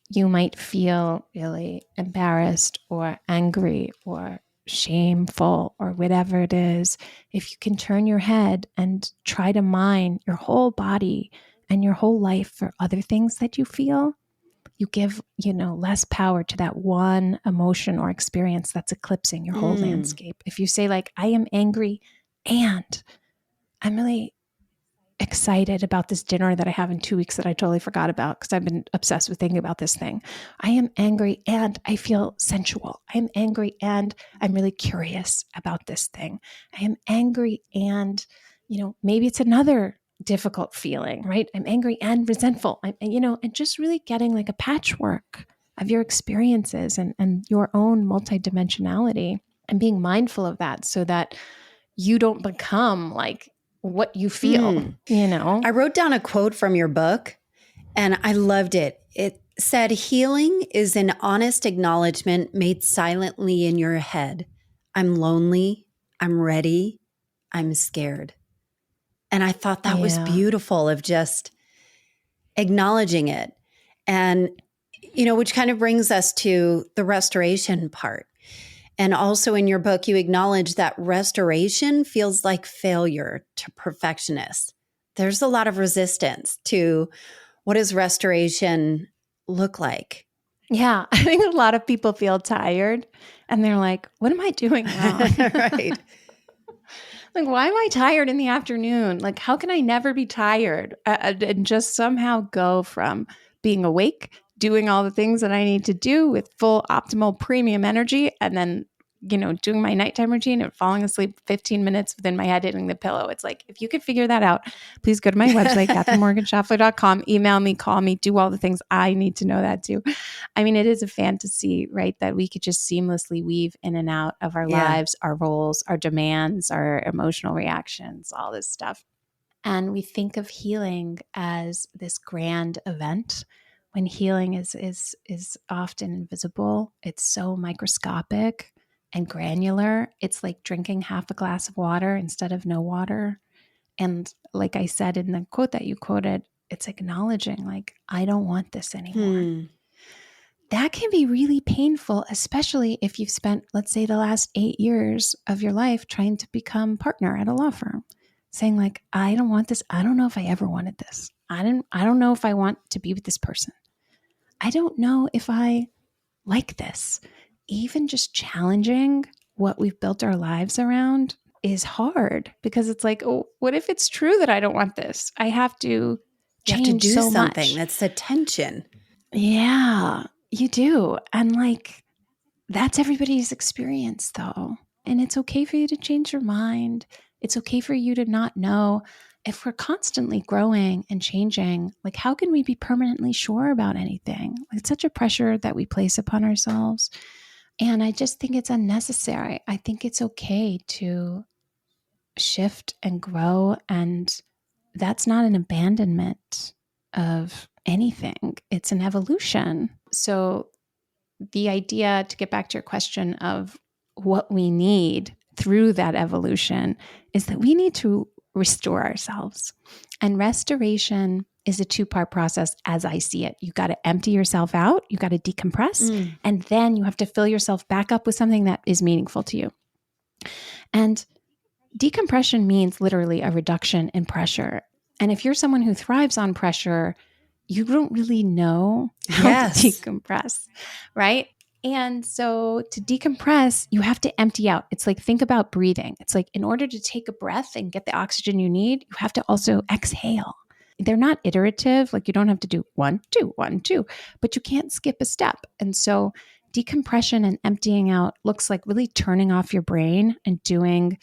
you might feel really embarrassed or angry or shameful or whatever it is, if you can turn your head and try to mine your whole body and your whole life for other things that you feel, you give, less power to that one emotion or experience that's eclipsing your whole landscape. If you say, like, I am angry and I'm really excited about this dinner that I have in 2 weeks that I totally forgot about because I've been obsessed with thinking about this thing. I am angry and I feel sensual. I am angry and I'm really curious about this thing. I am angry and, maybe it's another difficult feeling, right? I'm angry and resentful. And just really getting like a patchwork of your experiences and your own multidimensionality, and being mindful of that so that you don't become like what you feel, you know? I wrote down a quote from your book and I loved it. It said, "Healing is an honest acknowledgement made silently in your head. I'm lonely. I'm ready. I'm scared." And I thought that was beautiful, of just acknowledging it. And, which kind of brings us to the restoration part. And also in your book, you acknowledge that restoration feels like failure to perfectionists. There's a lot of resistance to what does restoration look like? Yeah, I think a lot of people feel tired and they're like, what am I doing wrong? Right. Like, why am I tired in the afternoon? Like, how can I never be tired and just somehow go from being awake, doing all the things that I need to do with full optimal premium energy, and then, doing my nighttime routine and falling asleep 15 minutes within my head hitting the pillow. It's like, if you could figure that out, please go to my website, KatherineMorganSchafler.com, email me, call me, do all the things I need to know that too. I mean, it is a fantasy, right? That we could just seamlessly weave in and out of our lives, our roles, our demands, our emotional reactions, all this stuff. And we think of healing as this grand event when healing is often invisible. It's so microscopic and granular. It's like drinking half a glass of water instead of no water. And like I said in the quote that you quoted, it's acknowledging like, I don't want this anymore. That can be really painful, especially if you've spent, let's say, the last 8 years of your life trying to become partner at a law firm, saying like, I don't want this. I don't know if I ever wanted this. I don't know if I want to be with this person. I don't know if I like this. Even just challenging what we've built our lives around is hard, because it's like, oh, what if it's true that I don't want this? I have to change. You have to do so something. much. That's the tension. Yeah, you do. And like, that's everybody's experience though. And it's okay for you to change your mind. It's okay for you to not know. If we're constantly growing and changing, like, how can we be permanently sure about anything? It's such a pressure that we place upon ourselves. And I just think it's unnecessary. I think it's okay to shift and grow. And that's not an abandonment of anything. It's an evolution. So the idea, to get back to your question of what we need through that evolution, is that we need to restore ourselves. And restoration is a 2-part process as I see it. You got to empty yourself out, you got to decompress, and then you have to fill yourself back up with something that is meaningful to you. And decompression means literally a reduction in pressure. And if you're someone who thrives on pressure, you don't really know how to decompress, right? And so to decompress, you have to empty out. It's like, think about breathing. It's like, in order to take a breath and get the oxygen you need, you have to also exhale. They're not iterative. Like, you don't have to do 1, 2, 1, 2, but you can't skip a step. And so decompression and emptying out looks like really turning off your brain and doing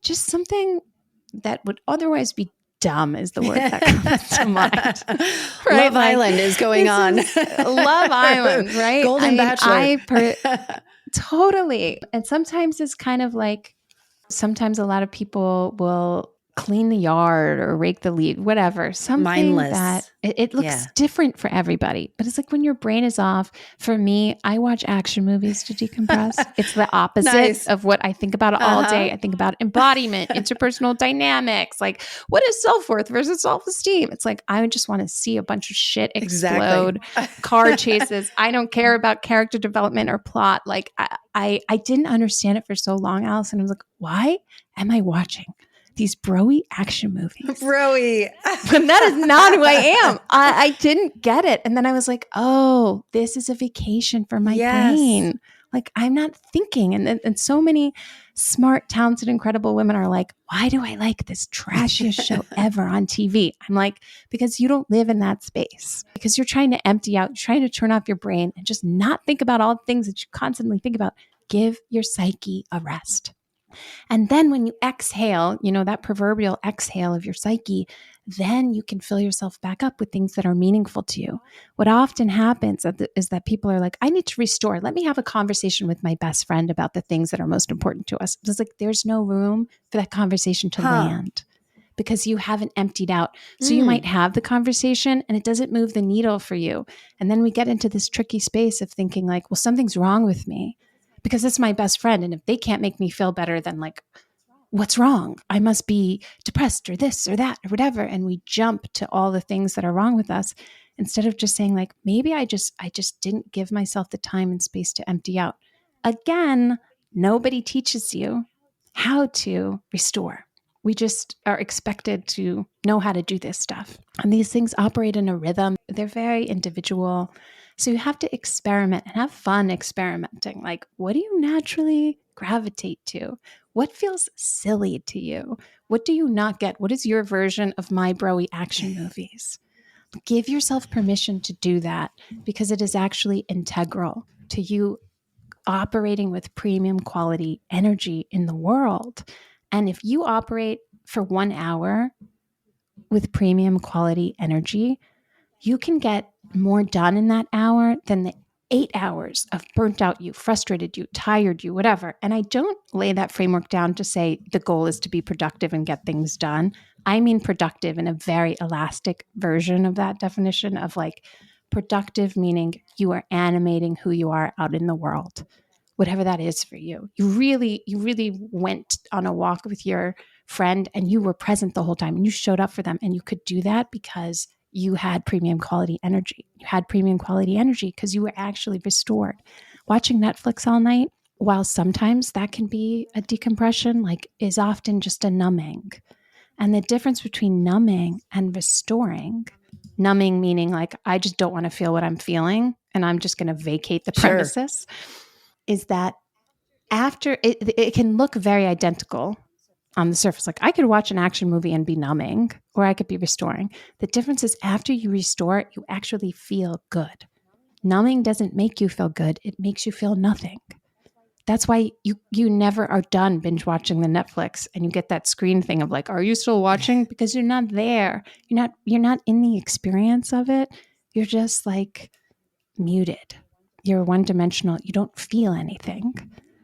just something that would otherwise be dumb, is the word that comes to mind. Right? Love Island is going on. Love Island, right? Golden Bachelor. Totally. And sometimes it's kind of like, sometimes a lot of people will clean the yard or rake the leaf, whatever. Something mindless. That it looks different for everybody. But it's like, when your brain is off, for me, I watch action movies to decompress. It's the opposite of what I think about all day. I think about embodiment, interpersonal dynamics, like, what is self-worth versus self-esteem? It's like, I just want to see a bunch of shit explode, car chases. I don't care about character development or plot. Like, I didn't understand it for so long, Allison. I was like, why am I watching these bro-y action movies? Bro-y. And that is not who I am. I didn't get it. And then I was like, oh, this is a vacation for my brain. Like, I'm not thinking. And so many smart, talented, incredible women are like, why do I like this trashiest show ever on TV? I'm like, because you don't live in that space. Because you're trying to empty out, you're trying to turn off your brain and just not think about all the things that you constantly think about. Give your psyche a rest. And then when you exhale, that proverbial exhale of your psyche, then you can fill yourself back up with things that are meaningful to you. What often happens is that people are like, I need to restore. Let me have a conversation with my best friend about the things that are most important to us. It's like, there's no room for that conversation to land because you haven't emptied out. So you might have the conversation and it doesn't move the needle for you. And then we get into this tricky space of thinking like, well, something's wrong with me because it's my best friend. And if they can't make me feel better, then like, what's wrong? I must be depressed or this or that or whatever. And we jump to all the things that are wrong with us instead of just saying like, maybe I just didn't give myself the time and space to empty out. Again, nobody teaches you how to restore. We just are expected to know how to do this stuff. And these things operate in a rhythm. They're very individual. So you have to experiment and have fun experimenting. Like, what do you naturally gravitate to? What feels silly to you? What do you not get? What is your version of my broy action movies? Give yourself permission to do that because it is actually integral to you operating with premium quality energy in the world. And if you operate for 1 hour with premium quality energy, you can get more done in that hour than the 8 hours of burnt out you, frustrated you, tired you, whatever. And I don't lay that framework down to say the goal is to be productive and get things done. I mean productive in a very elastic version of that definition of like productive, meaning you are animating who you are out in the world, whatever that is for you. You really went on a walk with your friend and you were present the whole time and you showed up for them. And you could do that because you had premium quality energy. You had premium quality energy because you were actually restored. Watching Netflix all night, while sometimes that can be a decompression, like is often just a numbing. And the difference between numbing and restoring, numbing meaning like, I just don't want to feel what I'm feeling and I'm just going to vacate the premises, is that after it can look very identical on the surface. Like I could watch an action movie and be numbing, or I could be restoring. The difference is after you restore, you actually feel good. Numbing doesn't make you feel good. It makes you feel nothing. That's why you never are done binge watching the Netflix and you get that screen thing of like, are you still watching? Because you're not there. You're not in the experience of it. You're just like muted. You're one-dimensional. You don't feel anything.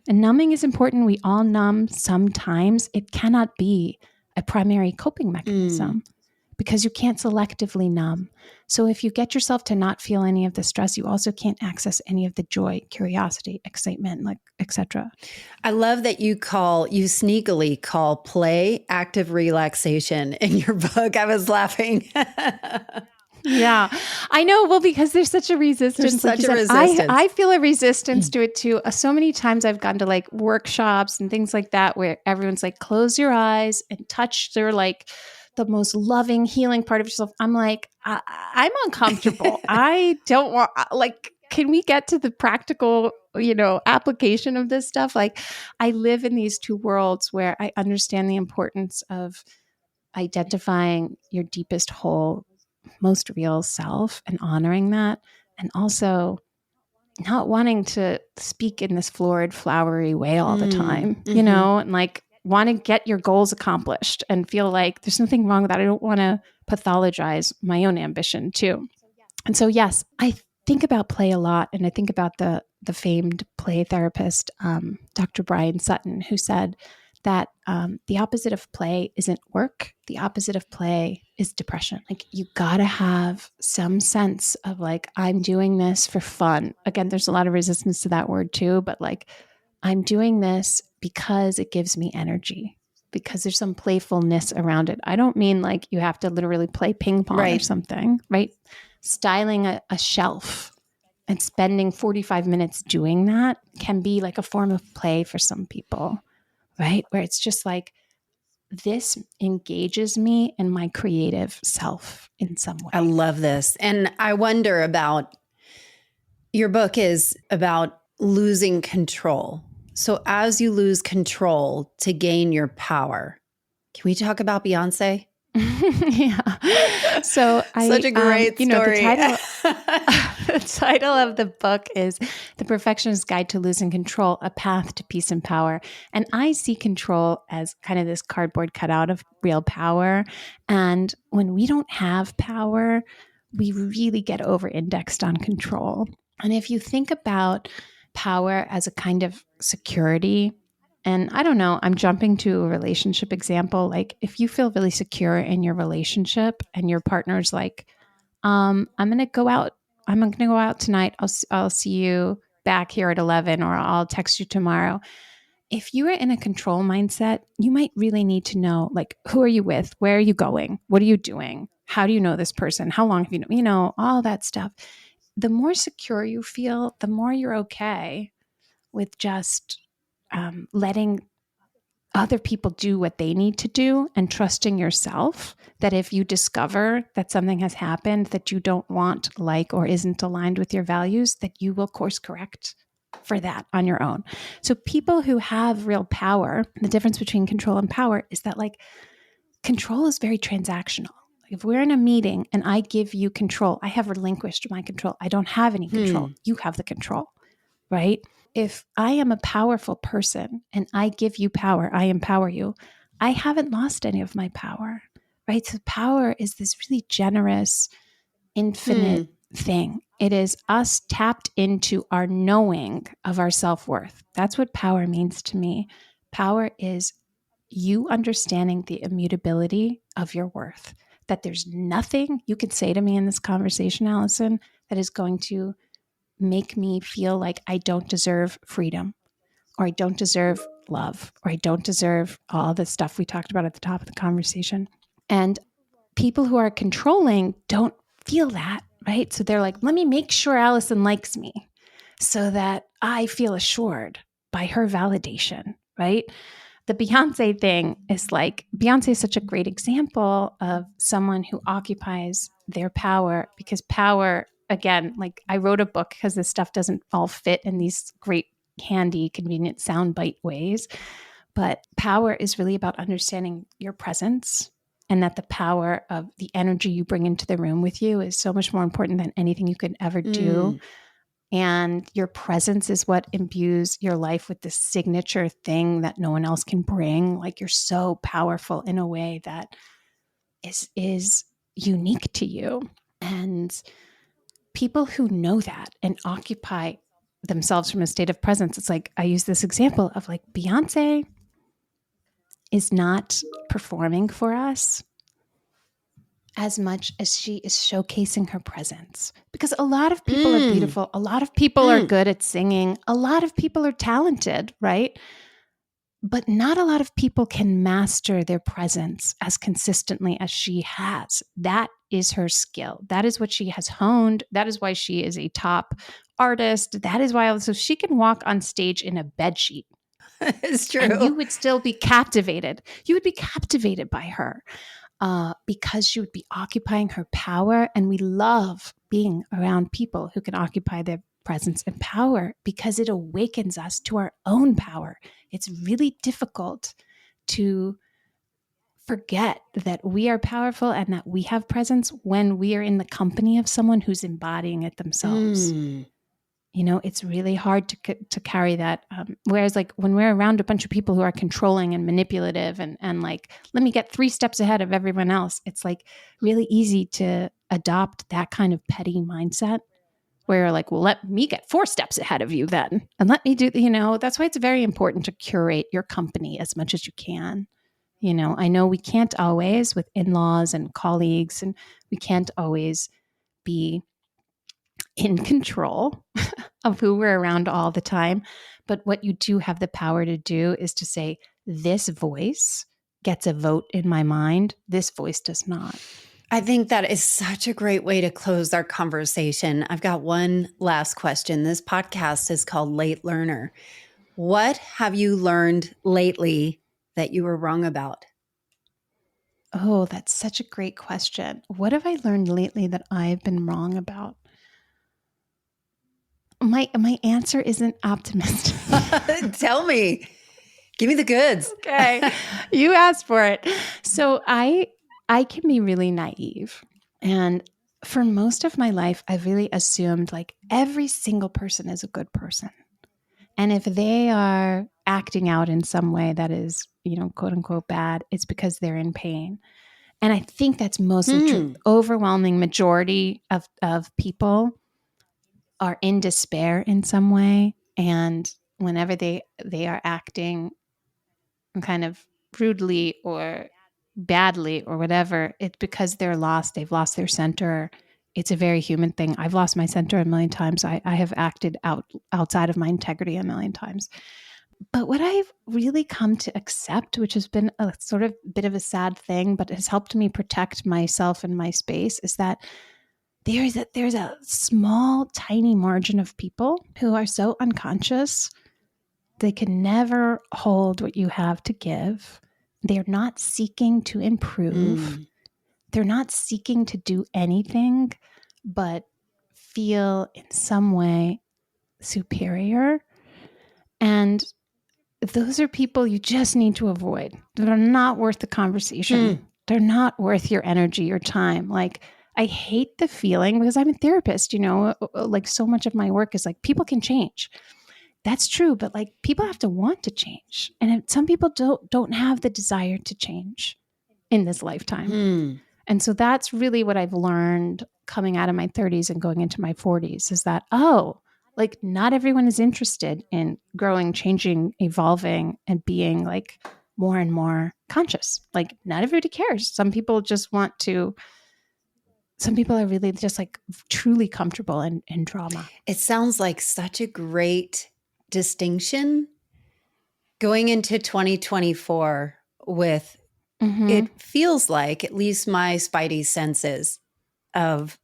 And numbing is important. We all numb sometimes. It cannot be a primary coping mechanism because you can't selectively numb. So if you get yourself to not feel any of the stress, you also can't access any of the joy, curiosity, excitement, like etc. I love that you sneakily call play active relaxation in your book. I was laughing. Yeah, I know. Well, because there's such a resistance. There's such a resistance. I feel a resistance to it too. So many times I've gone to like workshops and things like that where everyone's like, close your eyes and touch their like the most loving, healing part of yourself. I'm like, I'm uncomfortable. I don't want, like, can we get to the practical, application of this stuff? Like I live in these two worlds where I understand the importance of identifying your deepest whole, most real self and honoring that, and also not wanting to speak in this florid, flowery way all the time, and like want to get your goals accomplished and feel like there's nothing wrong with that. I don't want to pathologize my own ambition too. And so, yes, I think about play a lot. And I think about the famed play therapist, Dr. Brian Sutton, who said that the opposite of play isn't work. The opposite of play is depression. Like you gotta have some sense of like, I'm doing this for fun. Again, there's a lot of resistance to that word too, but like I'm doing this because it gives me energy, because there's some playfulness around it. I don't mean like you have to literally play ping pong or something, right? Styling a shelf and spending 45 minutes doing that can be like a form of play for some people. Right? Where it's just like, this engages me in my creative self in some way. I love this. And I wonder about, your book is about losing control. So as you lose control to gain your power, can we talk about Beyonce? Yeah. So Such a great story. The title of the book is The Perfectionist's Guide to Losing Control, A Path to Peace and Power. And I see control as kind of this cardboard cutout of real power. And when we don't have power, we really get over-indexed on control. And if you think about power as a kind of security, and I don't know, I'm jumping to a relationship example. Like if you feel really secure in your relationship and your partner's like, I'm going to go out. I'm going to go out tonight. I'll see you back here at 11, or I'll text you tomorrow. If you are in a control mindset, you might really need to know, like, who are you with? Where are you going? What are you doing? How do you know this person? How long have you know, all that stuff. The more secure you feel, the more you're okay with just letting other people do what they need to do and trusting yourself that if you discover that something has happened that you don't want, like, or isn't aligned with your values, that you will course correct for that on your own. So people who have real power, the difference between control and power is that like control is very transactional. If we're in a meeting and I give you control, I have relinquished my control. I don't have any control. You have the control, right? If I am a powerful person and I give you power, I empower you, I haven't lost any of my power, right? So power is this really generous, infinite thing. It is us tapped into our knowing of our self-worth. That's what power means to me. Power is you understanding the immutability of your worth, that there's nothing you can say to me in this conversation, Allison, that is going to make me feel like I don't deserve freedom, or I don't deserve love, or I don't deserve all the stuff we talked about at the top of the conversation. And people who are controlling don't feel that, right? So they're like, let me make sure Allison likes me so that I feel assured by her validation, right? The Beyonce thing is like, Beyonce is such a great example of someone who occupies their power, because power, again, like I wrote a book because this stuff doesn't all fit in these great, handy, convenient soundbite ways. But power is really about understanding your presence, and that the power of the energy you bring into the room with you is so much more important than anything you could ever do. And your presence is what imbues your life with this signature thing that no one else can bring. Like you're so powerful in a way that is unique to you. And people who know that and occupy themselves from a state of presence, it's like, I use this example of like Beyonce is not performing for us as much as she is showcasing her presence. Because a lot of people are beautiful. A lot of people are good at singing. A lot of people are talented, right? But not a lot of people can master their presence as consistently as she has. That is her skill. That is what she has honed. That is why she is a top artist. That is why also she can walk on stage in a bedsheet. It's true. And you would still be captivated. You would be captivated by her. Because she would be occupying her power. And we love being around people who can occupy their presence and power because it awakens us to our own power. It's really difficult to forget that we are powerful and that we have presence when we are in the company of someone who's embodying it themselves. You know, it's really hard to carry that. Whereas like when we're around a bunch of people who are controlling and manipulative and like, let me get 3 steps ahead of everyone else. It's like really easy to adopt that kind of petty mindset where you're like, well, let me get 4 steps ahead of you then. And let me do, that's why it's very important to curate your company as much as you can. I know we can't always with in-laws and colleagues, and we can't always be in control of who we're around all the time. But what you do have the power to do is to say, this voice gets a vote in my mind. This voice does not. I think that is such a great way to close our conversation. I've got one last question. This podcast is called Late Learner. What have you learned lately that you were wrong about? Oh, that's such a great question. What have I learned lately that I've been wrong about? My answer isn't optimistic. Tell me. Give me the goods. Okay. You asked for it. So I I can be really naive. And for most of my life, I've really assumed like every single person is a good person. And if they are acting out in some way that is, quote unquote bad, it's because they're in pain. And I think that's mostly true. Overwhelming majority of people are in despair in some way. And whenever they are acting kind of rudely or badly or whatever, it's because they're lost. They've lost their center. It's a very human thing. I've lost my center a million times. I have acted outside of my integrity a million times. But what I've really come to accept, which has been a sort of bit of a sad thing, but has helped me protect myself and my space, is that there's a small, tiny margin of people who are so unconscious, they can never hold what you have to give. They're not seeking to improve. They're not seeking to do anything but feel in some way superior. And those are people you just need to avoid. They're not worth the conversation. They're not worth your energy, your time. Like, I hate the feeling, because I'm a therapist, like so much of my work is like, people can change. That's true. But like, people have to want to change. And some people don't have the desire to change in this lifetime. And so that's really what I've learned coming out of my 30s and going into my 40s, is that, like, not everyone is interested in growing, changing, evolving, and being like more and more conscious. Like, not everybody cares. Some people are really just like truly comfortable in drama. It sounds like such a great distinction going into 2024 with, it feels like, at least my spidey senses of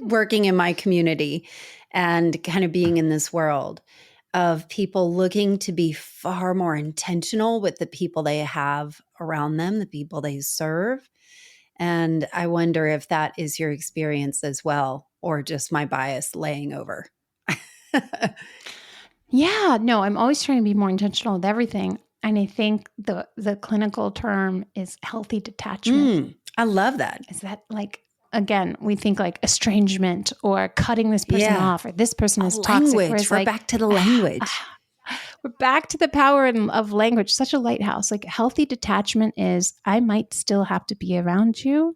working in my community and kind of being in this world of people looking to be far more intentional with the people they have around them, the people they serve. And I wonder if that is your experience as well, or just my bias laying over. Yeah, no, I'm always trying to be more intentional with everything. And I think the clinical term is healthy detachment. I love that. Is that like, again, we think like estrangement or cutting this person off, or this person is toxic. Language. We're back to the language. We're back to the power of language. Such a lighthouse. Like, healthy detachment is, I might still have to be around you.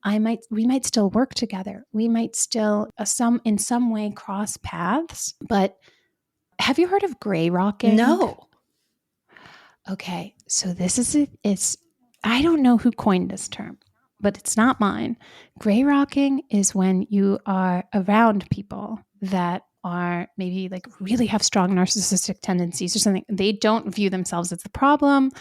We might still work together. We might still in some way cross paths. But have you heard of gray rocking? No. Okay. So this is I don't know who coined this term, but it's not mine. Gray rocking is when you are around people that are maybe like really have strong narcissistic tendencies or something. They don't view themselves as the problem,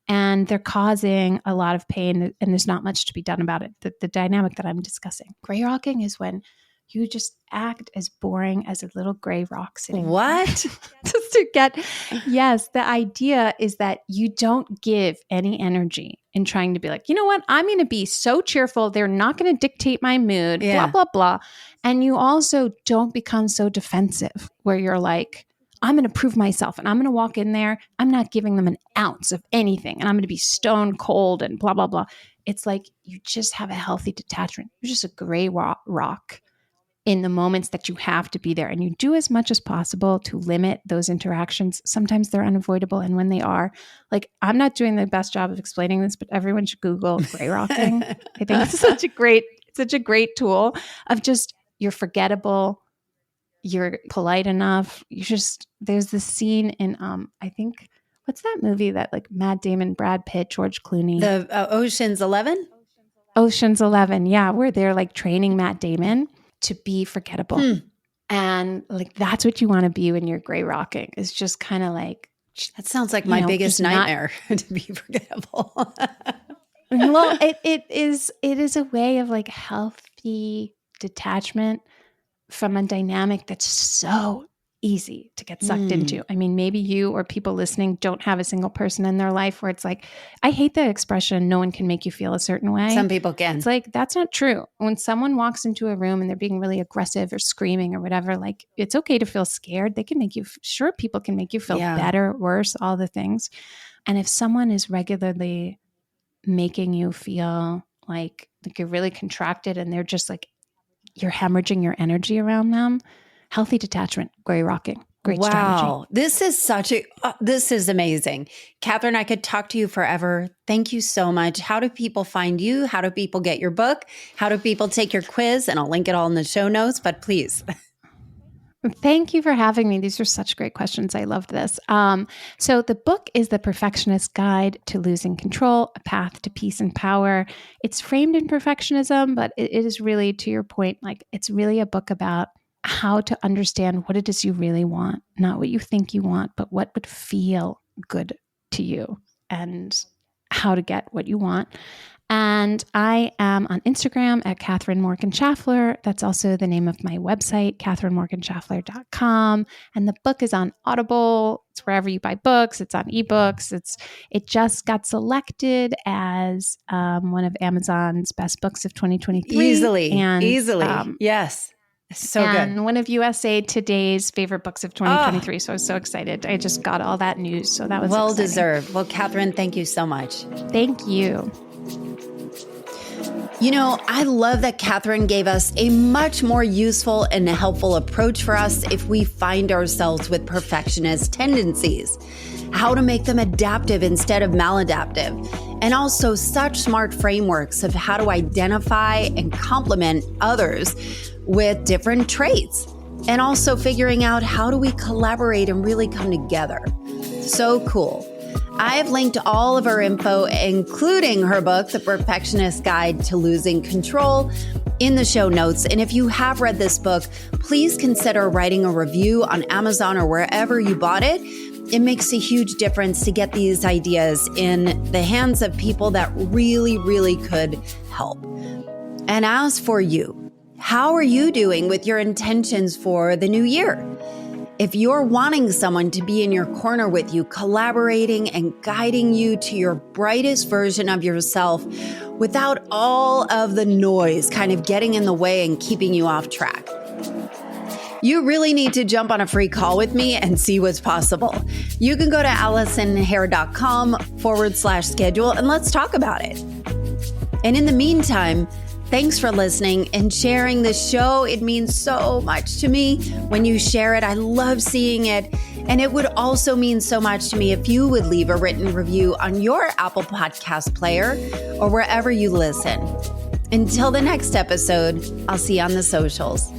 and they're causing a lot of pain, and there's not much to be done about it. The dynamic that I'm discussing. Gray rocking is when you just act as boring as a little gray rock sitting. What? Just to get, yes, the idea is that you don't give any energy in trying to be like, you know what, I'm going to be so cheerful. They're not going to dictate my mood, blah, blah, blah. And you also don't become so defensive where you're like, I'm going to prove myself and I'm going to walk in there. I'm not giving them an ounce of anything. And I'm going to be stone cold and blah, blah, blah. It's like you just have a healthy detachment. You're just a gray rock in the moments that you have to be there. And you do as much as possible to limit those interactions. Sometimes they're unavoidable. And when they are, like, I'm not doing the best job of explaining this, but everyone should Google gray rocking. I think it's such a great tool of just, you're forgettable, you're polite enough. There's this scene in, I think, what's that movie that like Matt Damon, Brad Pitt, George Clooney? The Ocean's 11? Ocean's 11. Yeah. Where they're like training Matt Damon to be forgettable. And like, that's what you want to be when you're gray rocking, is just kind of like, that sounds like my biggest nightmare, to be forgettable. Well, it is a way of like healthy detachment from a dynamic that's so easy to get sucked into. I mean, maybe you or people listening don't have a single person in their life where it's like, I hate the expression, no one can make you feel a certain way. Some people can. It's like, that's not true. When someone walks into a room and they're being really aggressive or screaming or whatever, like, it's okay to feel scared. They can make you, sure, people can make you feel better, worse, all the things. And if someone is regularly making you feel like you're really contracted and they're just like, you're hemorrhaging your energy around them. Healthy detachment, Gray rocking. Great strategy. Wow. This is amazing. Katherine, I could talk to you forever. Thank you so much. How do people find you? How do people get your book? How do people take your quiz? And I'll link it all in the show notes, but please. Thank you for having me. These are such great questions. I loved this. So the book is The Perfectionist Guide to Losing Control, A Path to Peace and Power. It's framed in perfectionism, but it is really, to your point, like it's really a book about how to understand what it is you really want, not what you think you want, but what would feel good to you and how to get what you want. And I am on Instagram at Katherine Morgan Schafler. That's also the name of my website, katherinemorganschafler.com. And the book is on Audible. It's wherever you buy books. It's on ebooks. It just got selected as one of Amazon's best books of 2023. Easily. Yes. So good. And one of USA Today's favorite books of 2023. So I was so excited. I just got all that news. So that was well exciting. deserved. Well, Katherine, thank you so much. Thank you. You know, I love that Katherine gave us a much more useful and helpful approach for us if we find ourselves with perfectionist tendencies, how to make them adaptive instead of maladaptive, and also such smart frameworks of how to identify and complement others with different traits, and also figuring out how do we collaborate and really come together. So cool. I've linked all of her info, including her book, The Perfectionist Guide to Losing Control, in the show notes. And if you have read this book, please consider writing a review on Amazon or wherever you bought it. It makes a huge difference to get these ideas in the hands of people that really, really could help. And as for you, how are you doing with your intentions for the new year? If you're wanting someone to be in your corner with you, collaborating and guiding you to your brightest version of yourself without all of the noise kind of getting in the way and keeping you off track, you really need to jump on a free call with me and see what's possible. You can go to AllisonHare.com/schedule and let's talk about it. And in the meantime, thanks for listening and sharing this show. It means so much to me when you share it. I love seeing it. And it would also mean so much to me if you would leave a written review on your Apple Podcast player or wherever you listen. Until the next episode, I'll see you on the socials.